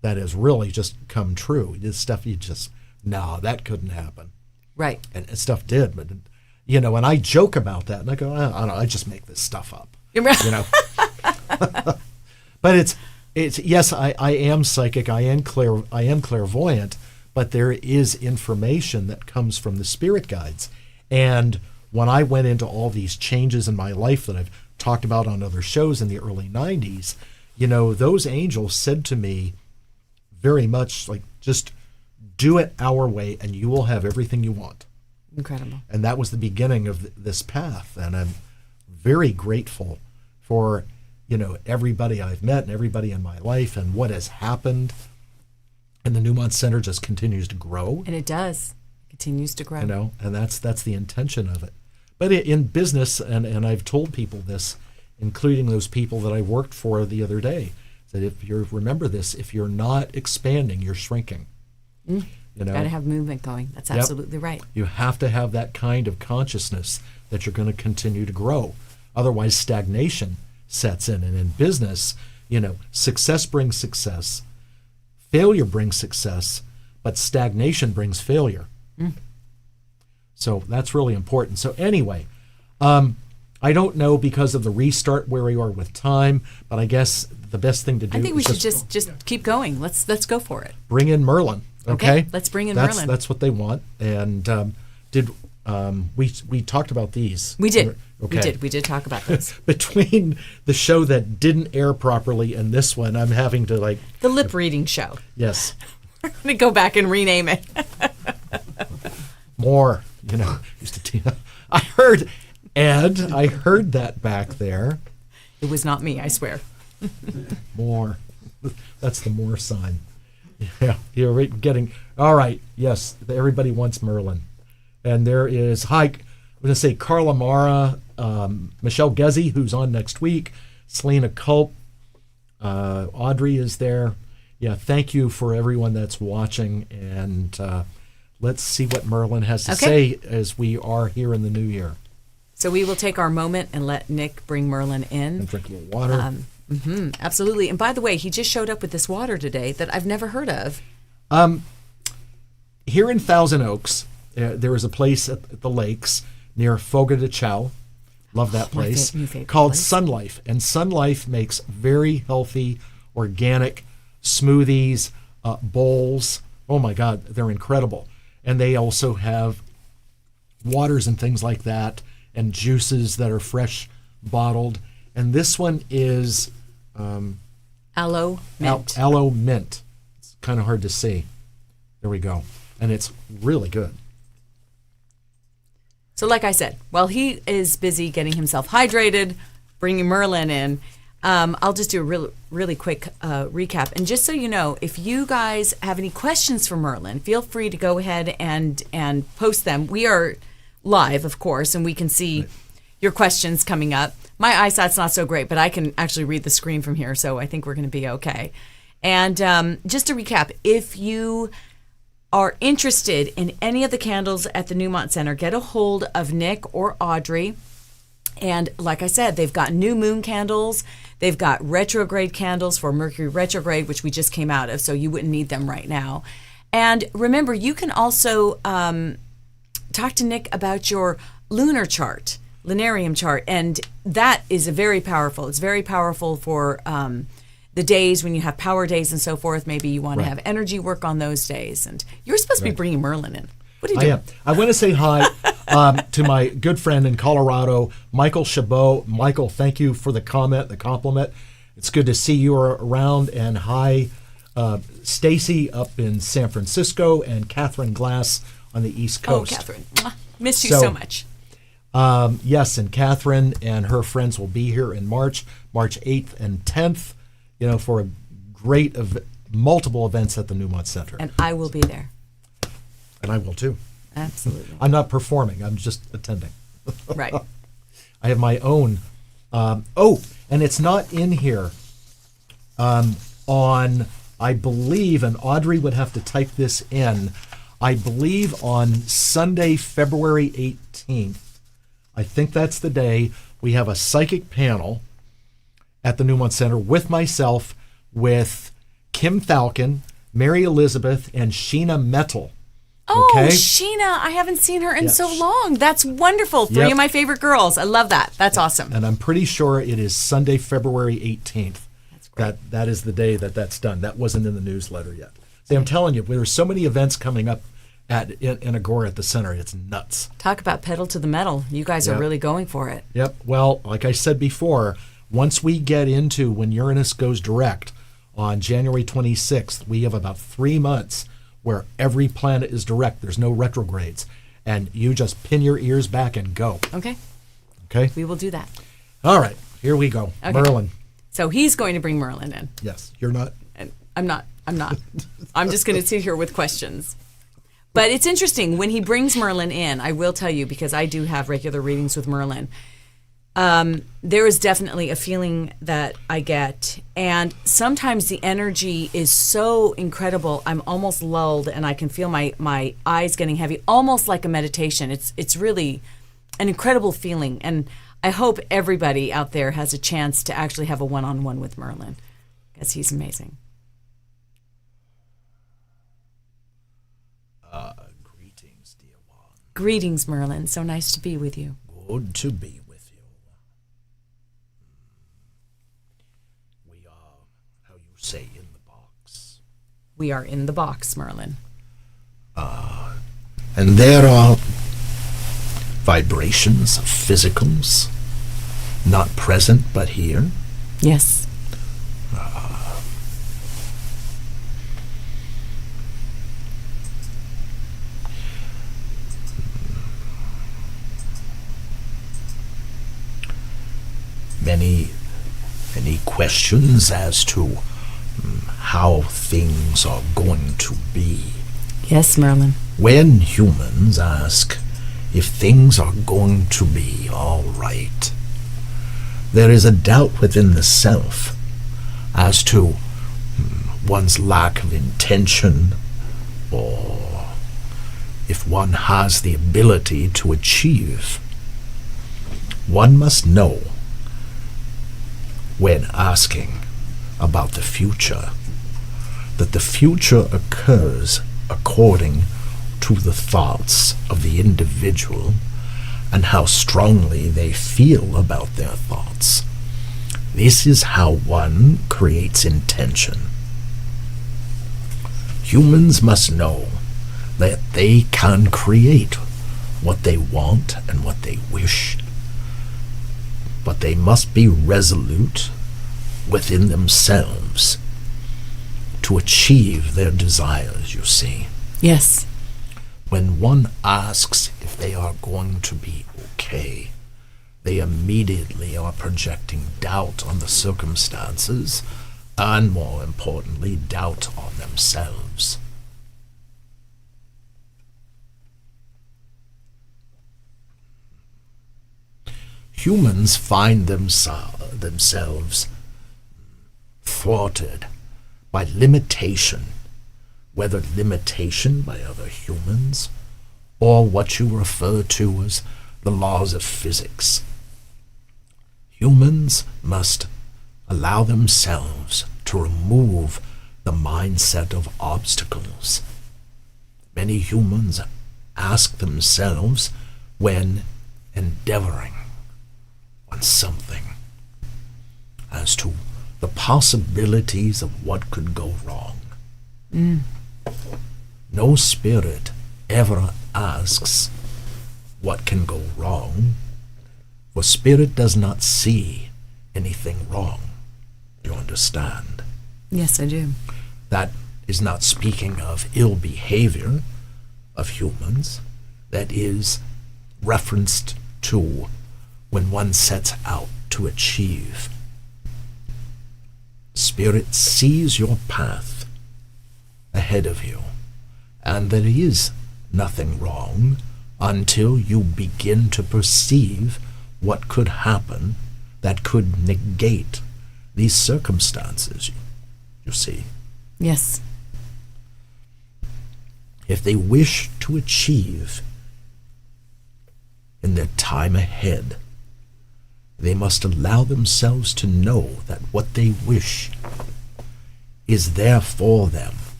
that has really just come true. This stuff that couldn't happen. Right. And stuff did, but and I joke about that, and I go, I don't know, I just make this stuff up. But it's yes, I am psychic, I am clairvoyant, but there is information that comes from the spirit guides. And when I went into all these changes in my life that I've talked about on other shows in the early 90s, those angels said to me very much like, just do it our way and you will have everything you want. Incredible. And that was the beginning of this path. And I'm very grateful for, everybody I've met and everybody in my life and what has happened. And the Newmont Center just continues to grow. And it does. It continues to grow. And that's the intention of it. But in business, and I've told people this, including those people that I worked for the other day, that if you're not expanding, you're shrinking. Got to have movement going. That's absolutely right. You have to have that kind of consciousness that you're going to continue to grow. Otherwise, stagnation sets in. And in business, success brings success. Failure brings success, but stagnation brings failure. So that's really important. So anyway, I don't know because of the restart where we are with time, but I guess the best thing to do I think we should just keep going. Let's go for it. Bring in Merlin. Okay, let's bring in Merlin. That's what they want. And we talked about these? We did. Okay. We did talk about those. Between the show that didn't air properly and this one, I'm having to the lip reading show. Yes. We're going to go back and rename it. More, I heard Ed. I heard that back there. It was not me, I swear. More. That's the more sign. Yeah, you're getting all right. Yes, everybody wants Merlin, and there is I'm going to say Carla Mara, Michelle Gezzi, who's on next week, Selena Culp, Audrey is there. Yeah, thank you for everyone that's watching, and let's see what Merlin has to say as we are here in the new year. So we will take our moment and let Nick bring Merlin in. And drink a little water. Absolutely. And by the way, he just showed up with this water today that I've never heard of. Here in Thousand Oaks, there is a place at the lakes near Fogo de Chao. Love that place. Called Sun Life. And Sun Life makes very healthy, organic smoothies, bowls. Oh my God, they're incredible. And they also have waters and things like that, and juices that are fresh bottled. And this one is aloe mint. Aloe mint. It's kind of hard to see. There we go. And it's really good. So like I said, while he is busy getting himself hydrated, bringing Merlin in. I'll just do a really quick recap. And just so you know, if you guys have any questions for Merlin, feel free to go ahead and post them. We are live, of course, and we can see your questions coming up. My eyesight's not so great, but I can actually read the screen from here, so I think we're going to be okay. And just to recap, if you are interested in any of the candles at the Newmont Center, get a hold of Nick or Audrey. And like I said, they've got new moon candles. They've got retrograde candles for Mercury retrograde, which we just came out of, so you wouldn't need them right now. And remember, you can also talk to Nick about your lunar chart, lunarium chart, and that is very powerful. It's very powerful for the days when you have power days and so forth. Maybe you want to have energy work on those days. And you're supposed to be bringing Merlin in. What are you doing? I want to say hi to my good friend in Colorado, Michael Chabot. Michael, thank you for the comment, the compliment. It's good to see you around. And hi, Stacy up in San Francisco and Catherine Glass on the East Coast. Oh, Catherine. Missed you so much. Yes, and Catherine and her friends will be here in March 8th and 10th, for a great multiple events at the Newmont Center. And I will be there. And I will too. Absolutely. I'm not performing. I'm just attending. Right. I have my own. And it's not in here on, I believe, and Audrey would have to type this in, I believe on Sunday, February 18th, I think that's the day, we have a psychic panel at the Newmont Center with myself, with Kim Falcon, Mary Elizabeth, and Sheena Metal. Oh, okay? Sheena, I haven't seen her in so long. That's wonderful. Three of my favorite girls. I love that. That's awesome. And I'm pretty sure it is Sunday, February 18th. That's great. That is the day that's done. That wasn't in the newsletter yet. See, I'm telling you, there's so many events coming up in Agora at the center. It's nuts. Talk about pedal to the metal. You guys are really going for it. Yep. Well, like I said before, once we get into when Uranus goes direct on January 26th, we have about 3 months where every planet is direct. There's no retrogrades. And you just pin your ears back and go. Okay. Okay? We will do that. All right. Here we go. Okay. Merlin. So he's going to bring Merlin in. Yes. You're not? And I'm not. I'm just going to sit here with questions. But it's interesting. When he brings Merlin in, I will tell you, because I do have regular readings with Merlin, there is definitely a feeling that I get. And sometimes the energy is so incredible, I'm almost lulled and I can feel my eyes getting heavy, almost like a meditation. It's really an incredible feeling. And I hope everybody out there has a chance to actually have a one-on-one with Merlin, because he's amazing. Greetings, dear one. Greetings, Merlin. So nice to be with you. Good to be with you. We are, how you say, in the box. We are in the box, Merlin. And there are vibrations of physicals, not present but here. Yes. Many questions as to how things are going to be. Yes, Merlin. When humans ask if things are going to be all right, there is a doubt within the self as to one's lack of intention, or if one has the ability to achieve. One must know, when asking about the future, that the future occurs according to the thoughts of the individual and how strongly they feel about their thoughts. This is how one creates intention. Humans must know that they can create what they want and what they wish, but they must be resolute within themselves to achieve their desires, you see. Yes. When one asks if they are going to be okay, they immediately are projecting doubt on the circumstances and, more importantly, doubt on themselves. Humans find themselves thwarted by limitation, whether limitation by other humans or what you refer to as the laws of physics. Humans must allow themselves to remove the mindset of obstacles. Many humans ask themselves when endeavoring on something as to the possibilities of what could go wrong. No spirit ever asks what can go wrong, for spirit does not see anything wrong. Do you understand? Yes, I do. That is not speaking of ill behavior of humans. That is referenced to when one sets out to achieve. Spirit sees your path ahead of you, and there is nothing wrong until you begin to perceive what could happen that could negate these circumstances, you see. Yes. If they wish to achieve in their time ahead, they must allow themselves to know that what they wish is there for them,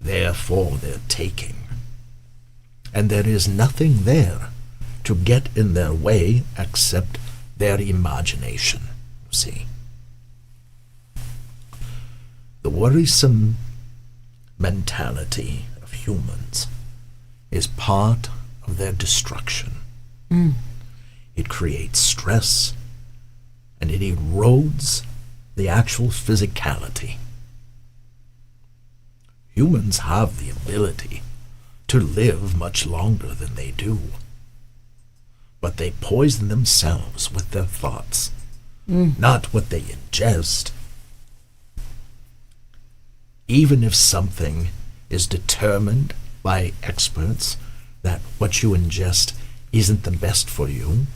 there for their taking. And there is nothing there to get in their way except their imagination, you see. The worrisome mentality of humans is part of their destruction. It creates stress, and it erodes the actual physicality. Humans have the ability to live much longer than they do, but they poison themselves with their thoughts, not what they ingest. Even if something is determined by experts that what you ingest isn't the best for you,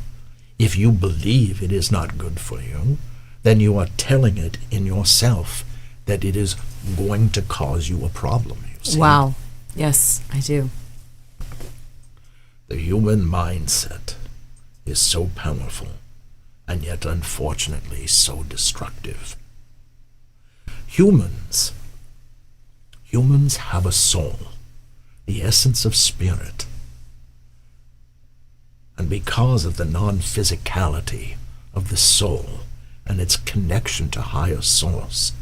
if you believe it is not good for you, then you are telling it in yourself that it is going to cause you a problem, you see. Wow. Yes, I do. The human mindset is so powerful and yet unfortunately so destructive. Humans have a soul, the essence of spirit. And because of the non-physicality of the soul and its connection to higher source,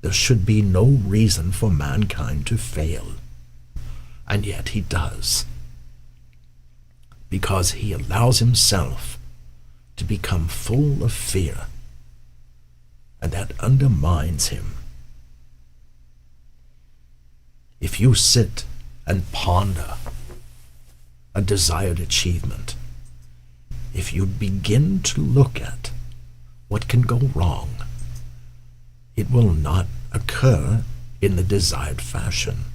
there should be no reason for mankind to fail. And yet he does, because he allows himself to become full of fear, and that undermines him. If you sit and ponder a desired achievement, if you begin to look at what can go wrong, it will not occur in the desired fashion.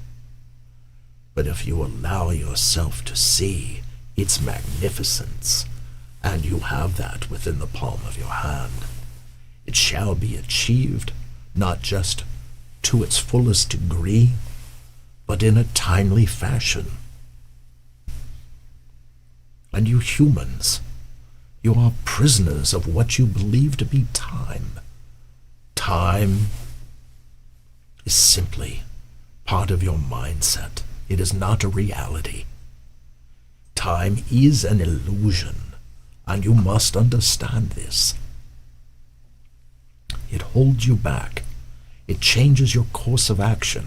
But if you allow yourself to see its magnificence, and you have that within the palm of your hand, it shall be achieved not just to its fullest degree, but in a timely fashion. And you humans, you are prisoners of what you believe to be time. Time is simply part of your mindset. It is not a reality. Time is an illusion, and you must understand this. It holds you back. It changes your course of action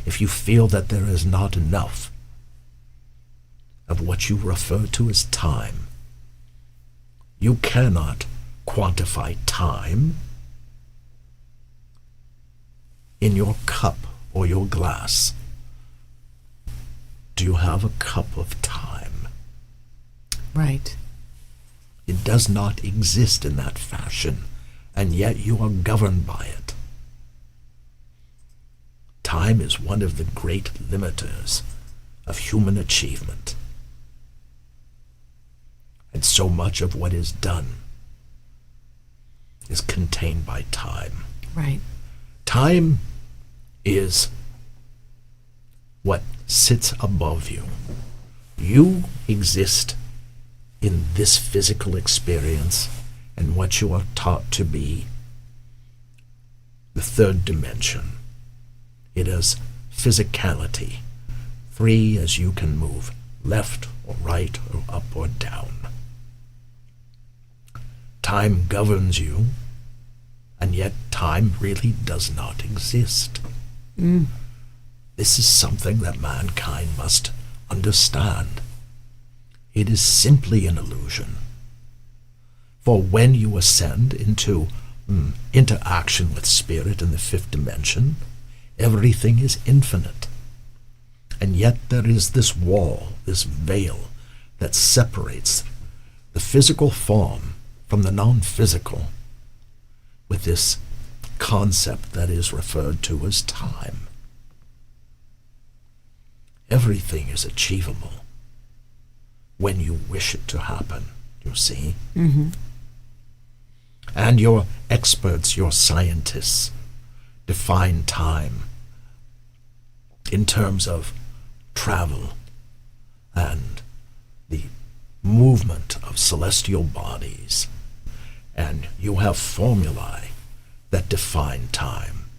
if you feel that there is not enough of what you refer to as time. You cannot quantify time in your cup or your glass. Do you have a cup of time? Right. In It does not exist in that fashion, and yet you are governed by it. Time is one of the great limiters of human achievement. And so much of what is done is contained by time. Right. Time is what sits above you. You exist in this physical experience and what you are taught to be the third dimension. It is physicality, 3 as you can move, left or right or up or down. Time governs you, and yet time really does not exist. This is something that mankind must understand. It is simply an illusion. For when you ascend into interaction with spirit in the 5th dimension, everything is infinite. And yet there is this wall, this veil, that separates the physical form from the non-physical with this concept that is referred to as time. Everything is achievable when you wish it to happen, you see. Mm-hmm. And your experts, your scientists, define time in terms of travel and the movement of celestial bodies. And you have formulae that define time.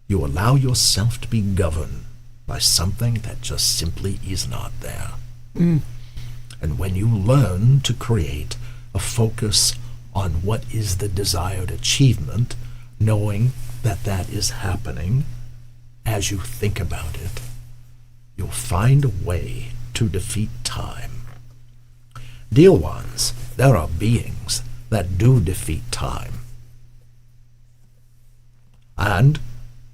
You allow yourself to be governed by something that just simply is not there. And when you learn to create a focus on what is the desired achievement, knowing that that is happening as you think about it, you'll find a way to defeat time. Dear ones, there are beings that do defeat time. And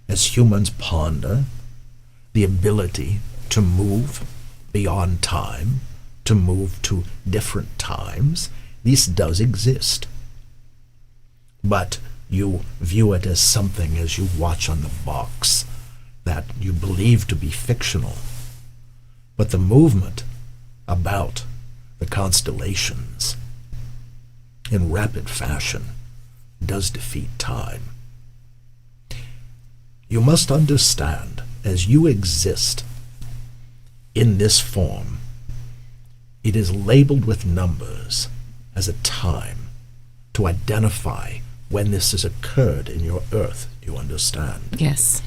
as humans ponder the ability to move beyond time, to move to different times, this does exist. But you view it as something as you watch on the box that you believe to be fictional. But the movement about the constellations in rapid fashion does defeat time. You must understand, as you exist in this form, it is labeled with numbers as a time to identify when this has occurred in your earth, you understand? Yes.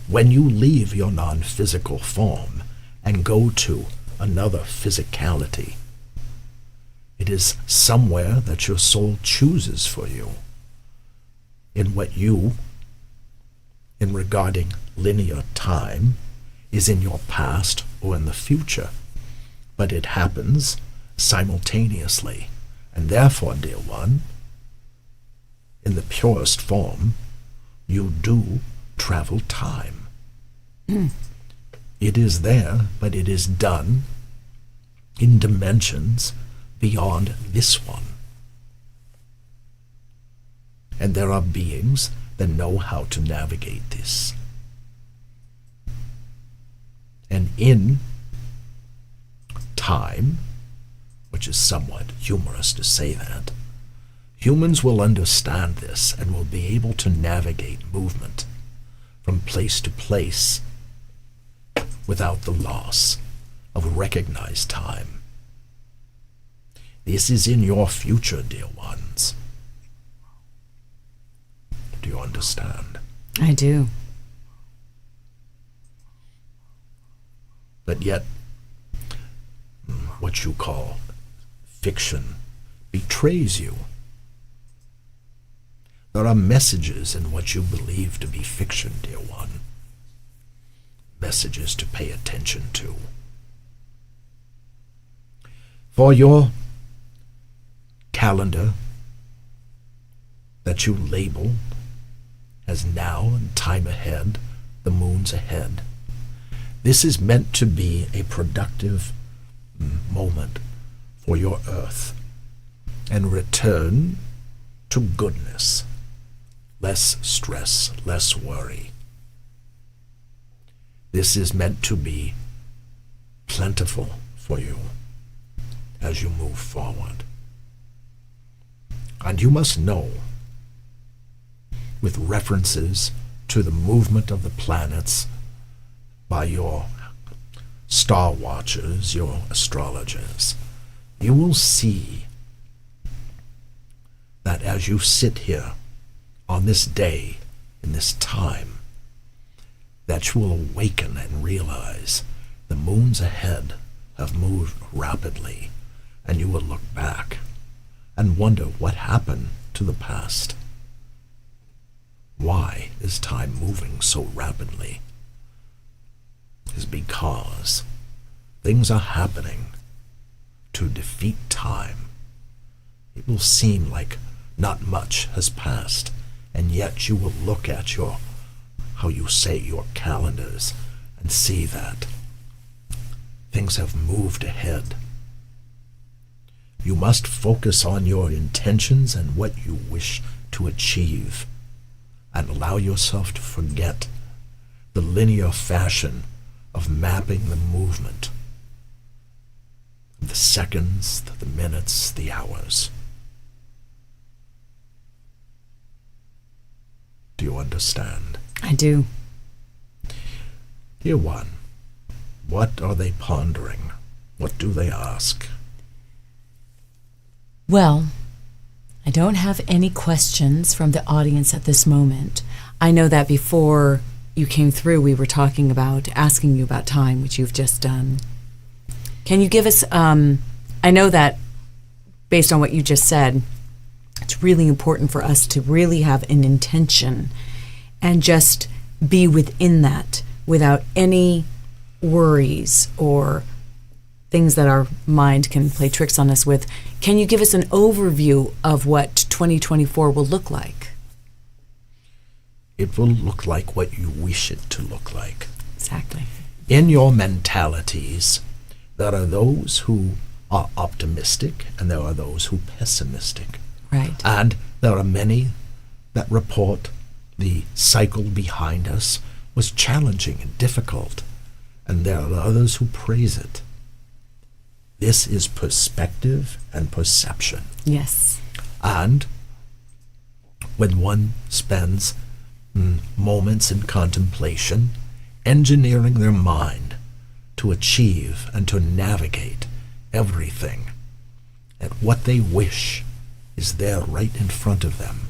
When you leave your non-physical form and go to another physicality, it is somewhere that your soul chooses for you in what you, in regarding linear time, is in your past or in the future. But it happens simultaneously. And therefore, dear one, in the purest form, you do travel time. It is there, but it is done in dimensions beyond this one. And there are beings that know how to navigate this. And in time, which is somewhat humorous to say that, humans will understand this and will be able to navigate movement from place to place without the loss of recognized time. This is in your future, dear ones. Do you understand? I do. But yet, what you call fiction betrays you. There are messages in what you believe to be fiction, dear one. Messages to pay attention to. For your calendar that you label as now and time ahead, the moon's ahead, this is meant to be a productive moment for your earth and return to goodness. Less stress, less worry. This is meant to be plentiful for you as you move forward. And you must know, with references to the movement of the planets by your star watchers, your astrologers, you will see that as you sit here on this day, in this time, that you will awaken and realize the moons ahead have moved rapidly, and you will look back and wonder what happened to the past. Why is time moving so rapidly? Is because things are happening to defeat time. It will seem like not much has passed, and yet you will look at your calendars and see that things have moved ahead. You must focus on your intentions and what you wish to achieve, and allow yourself to forget the linear fashion of mapping the movement, the seconds, the minutes, the hours. Do you understand? I do. Dear one, what are they pondering? What do they ask? Well, I don't have any questions from the audience at this moment. I know that before you came through, we were talking about asking you about time, which you've just done. Can you give us, I know that based on what you just said, it's really important for us to really have an intention and just be within that without any worries or things that our mind can play tricks on us with. Can you give us an overview of what 2024 will look like? It will look like what you wish it to look like. Exactly. In your mentalities, there are those who are optimistic and there are those who are pessimistic. Right. And there are many that report the cycle behind us was challenging and difficult, and there are others who praise it. This is perspective and perception. Yes. And when one spends moments in contemplation, engineering their mind to achieve and to navigate everything, and what they wish is there right in front of them,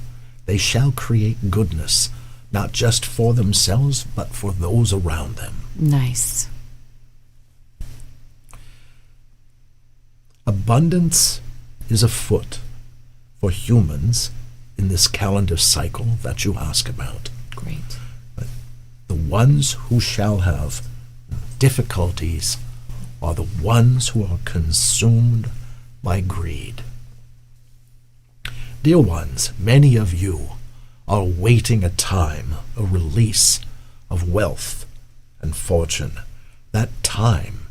they shall create goodness, not just for themselves, but for those around them. Nice. Abundance is afoot for humans in this calendar cycle that you ask about. Great. But the ones who shall have difficulties are the ones who are consumed by greed. Dear ones, many of you are awaiting a time, a release of wealth and fortune. That time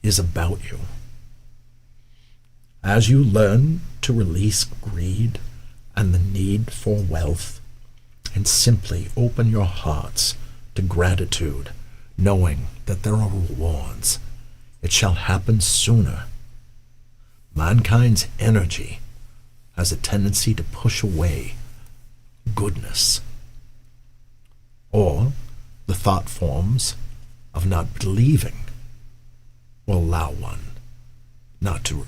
is about you. As you learn to release greed and the need for wealth, and simply open your hearts to gratitude, knowing that there are rewards, it shall happen sooner. Mankind's energy has a tendency to push away goodness, or the thought forms of not believing will allow one not to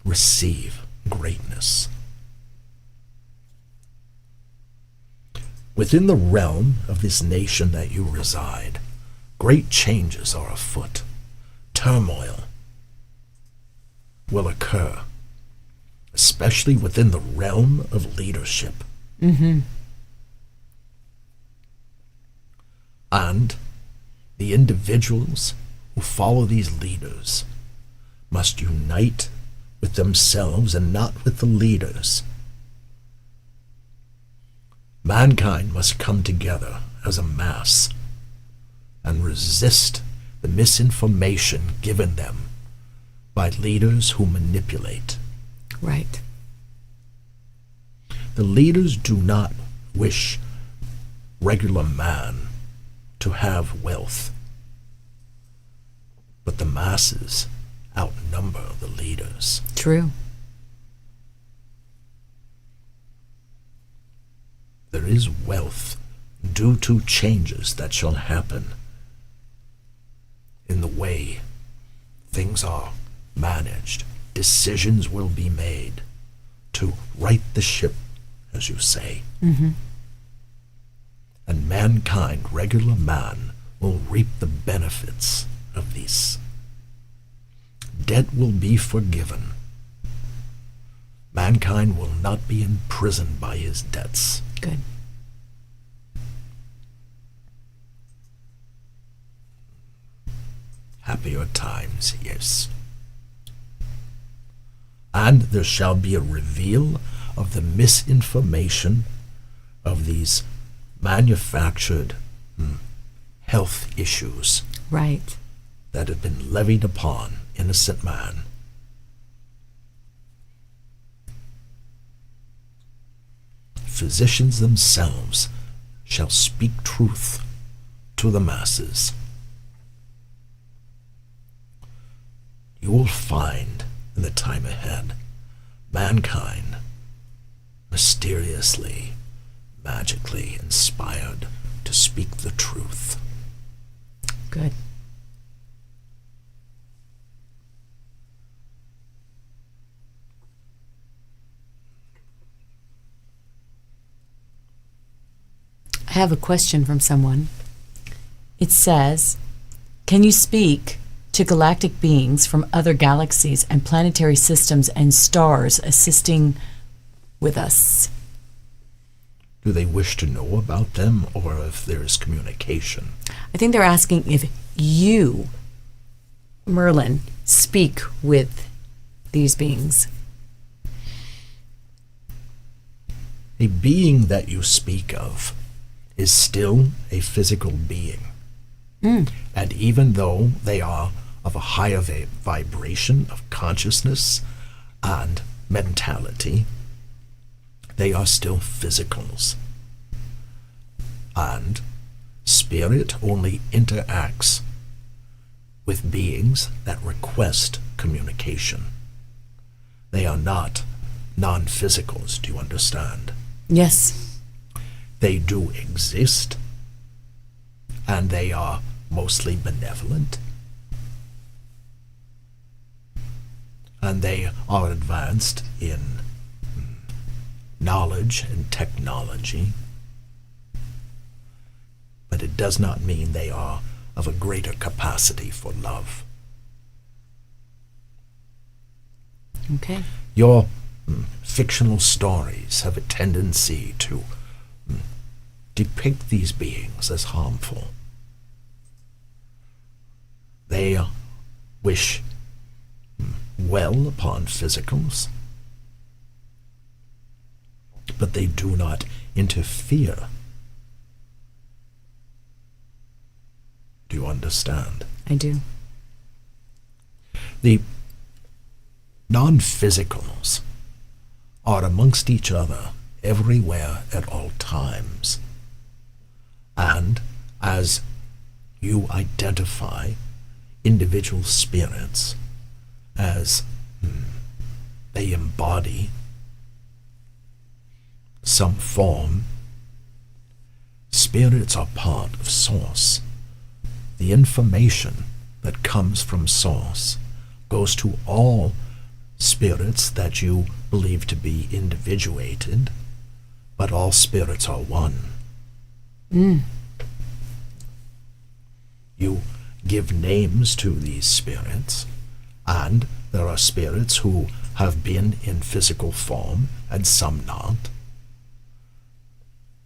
receive greatness. Within the realm of this nation that you reside, great changes are afoot. Turmoil will occur, especially within the realm of leadership. Mm-hmm. And the individuals who follow these leaders must unite with themselves and not with the leaders. Mankind must come together as a mass and resist the misinformation given them by leaders who manipulate. Right. The leaders do not wish regular man to have wealth, but the masses outnumber the leaders. True. There is wealth due to changes that shall happen in the way things are managed. Decisions will be made to right the ship, as you say. Mm-hmm. And mankind, regular man, will reap the benefits of this. Debt will be forgiven. Mankind will not be imprisoned by his debts. Good. Happier times, yes. And there shall be a reveal of the misinformation of these manufactured health issues Right. that have been levied upon innocent man. Physicians themselves shall speak truth to the masses. You will find in the time ahead mankind mysteriously, magically inspired to speak the truth. Good. I have a question from someone. It says, can you speak to galactic beings from other galaxies and planetary systems and stars assisting with us? Do they wish to know about them, or if there is communication? I think they're asking if you, Merlin, speak with these beings. A being that you speak of is still a physical being. And even though they are of a higher vibration of consciousness and mentality, they are still physicals. And spirit only interacts with beings that request communication. They are not non-physicals, do you understand? Yes. They do exist, and they are mostly benevolent, and they are advanced in knowledge and technology, but it does not mean they are of a greater capacity for love. Okay. Your fictional stories have a tendency to depict these beings as harmful. They wish well upon physicals, but they do not interfere. Do you understand? I do. The non-physicals are amongst each other everywhere at all times. And as you identify individual spirits as they embody some form, spirits are part of Source. The information that comes from Source goes to all spirits that you believe to be individuated, but all spirits are one. You give names to these spirits, and there are spirits who have been in physical form and some not,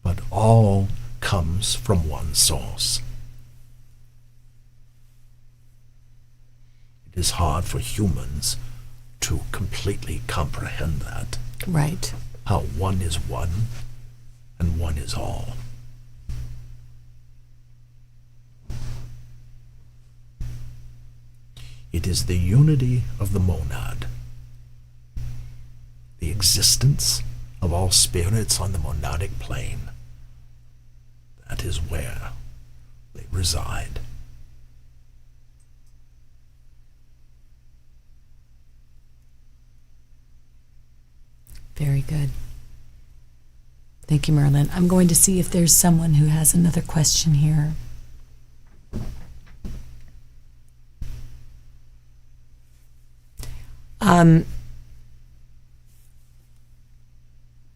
but all comes from one source. It is hard for humans to completely comprehend that. Right. How one is one and one is all. It It is the unity of the monad, the existence of all spirits on the monadic plane. That is where they reside. Very good. Thank you, Merlin. I'm going to see if there's someone who has another question here.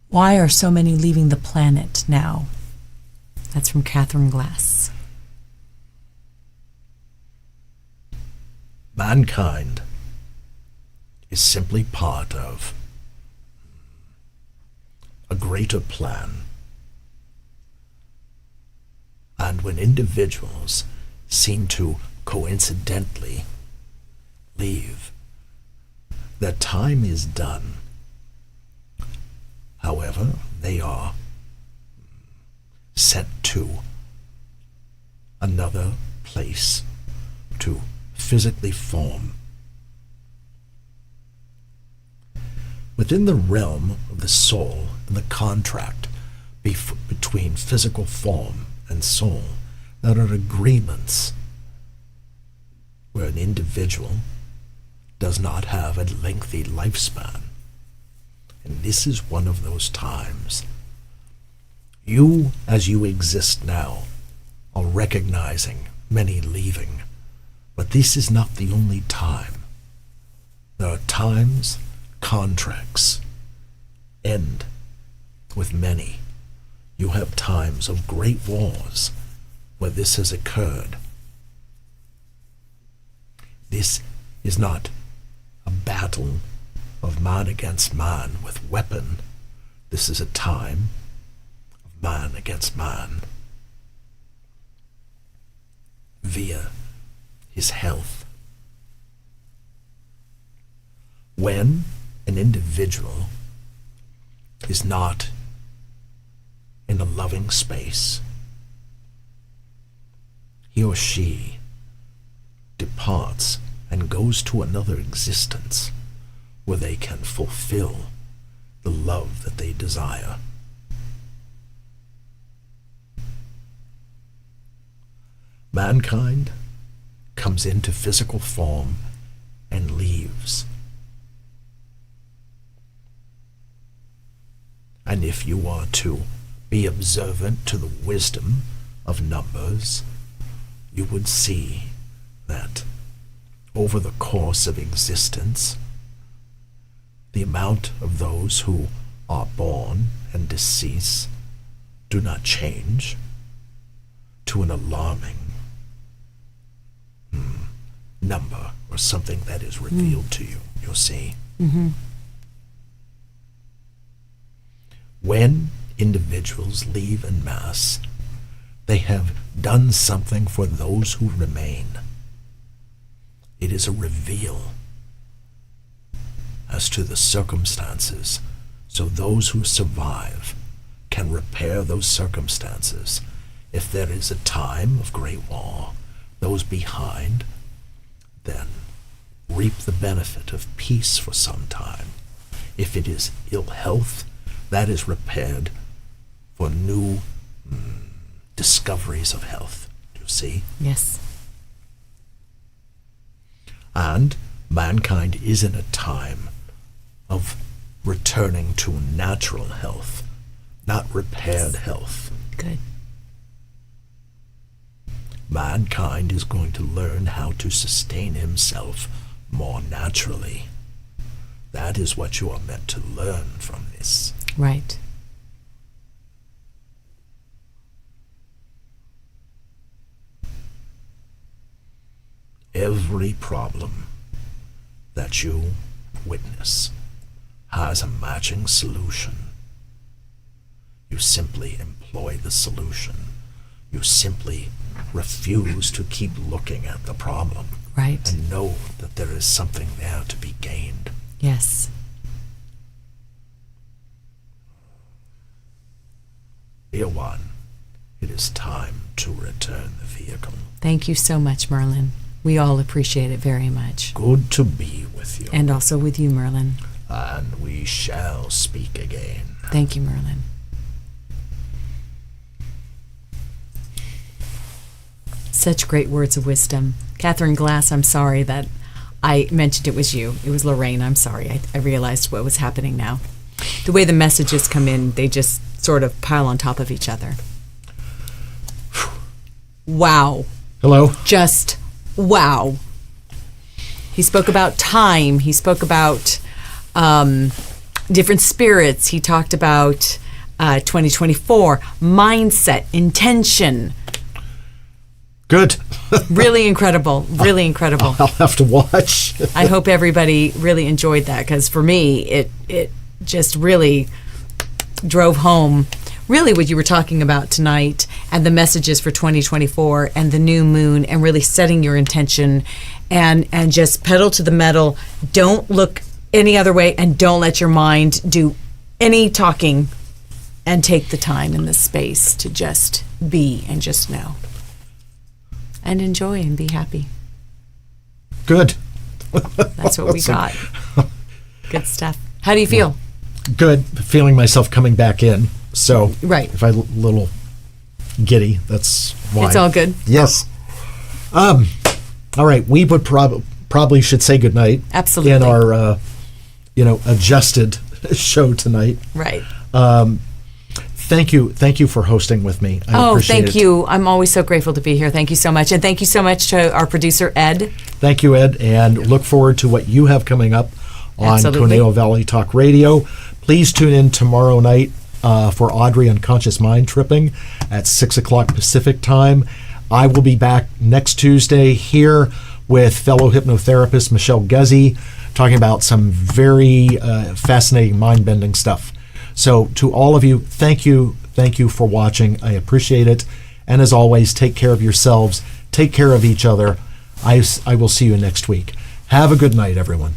Why are so many leaving the planet now? That's from Catherine Glass. Mankind is simply part of a greater plan. And when individuals seem to coincidentally leave, their time is done. However, they are sent to another place to physically form. Within the realm of the soul and the contract between physical form and soul, there are agreements where an individual does not have a lengthy lifespan. And this is one of those times. You, as you exist now, are recognizing many leaving, but this is not the only time. There are times contracts end with many. You have times of great wars where this has occurred. This is not a battle of man against man with weapon. This is a time of man against man via his health. When an individual is not in a loving space, he or she departs and goes to another existence where they can fulfill the love that they desire. Mankind comes into physical form and leaves. And if you are to be observant to the wisdom of numbers, you would see that over the course of existence, the amount of those who are born and decease do not change to an alarming number or something that is revealed to you, you'll see. Mm-hmm. When individuals leave en masse, they have done something for those who remain. It is a reveal as to the circumstances, so those who survive can repair those circumstances. If there is a time of great war, those behind then reap the benefit of peace for some time. If it is ill health, that is repaired for new discoveries of health. Do you see? Yes. And mankind is in a time of returning to natural health, not repaired health. Good. Mankind is going to learn how to sustain himself more naturally. That is what you are meant to learn from this. Right. Every problem that you witness has a matching solution. You simply employ the solution. You simply refuse to keep looking at the problem. Right. And know that there is something there to be gained. Yes. Dear one, it is time to return the vehicle. Thank you so much, Merlin. We all appreciate it very much. Good to be with you. And also with you, Merlin. And we shall speak again. Thank you, Merlin. Such great words of wisdom. Catherine Glass, I'm sorry that I mentioned it was you. It was Lorraine. I'm sorry. I realized what was happening now. The way the messages come in, they just sort of pile on top of each other. Wow. Hello. Just wow. He spoke about time. He spoke about different spirits. He talked about 2024, mindset, intention. Good. Really incredible. Really incredible. I'll have to watch. I hope everybody really enjoyed that, because for me, it just really drove home really what you were talking about tonight, and the messages for 2024 and the new moon, and really setting your intention and just pedal to the metal. Don't look any other way, and don't let your mind do any talking, and take the time in the space to just be and just know. And enjoy and be happy. Good. That's what we got. Good stuff. How do you feel? Good. Feeling myself coming back in. So Right. if I'm a little giddy, that's why. It's all good. Yes. All right. We would probably should say goodnight. Absolutely. In our, adjusted show tonight. Right. Thank you for hosting with me. I appreciate thank it. you. I'm always so grateful to be here. Thank you so much. And thank you so much to our producer, Ed. Thank you, Ed, and look forward to what you have coming up on Absolutely. Conejo Valley Talk Radio. Please tune in tomorrow night for Audrey Unconscious Mind Tripping at 6 o'clock Pacific time. I will be back next Tuesday here with fellow hypnotherapist Michelle Guzzi, talking about some very fascinating mind-bending stuff. So to all of you, thank you for watching. I appreciate it. And as always, take care of yourselves. Take care of each other. I will see you next week. Have a good night, everyone.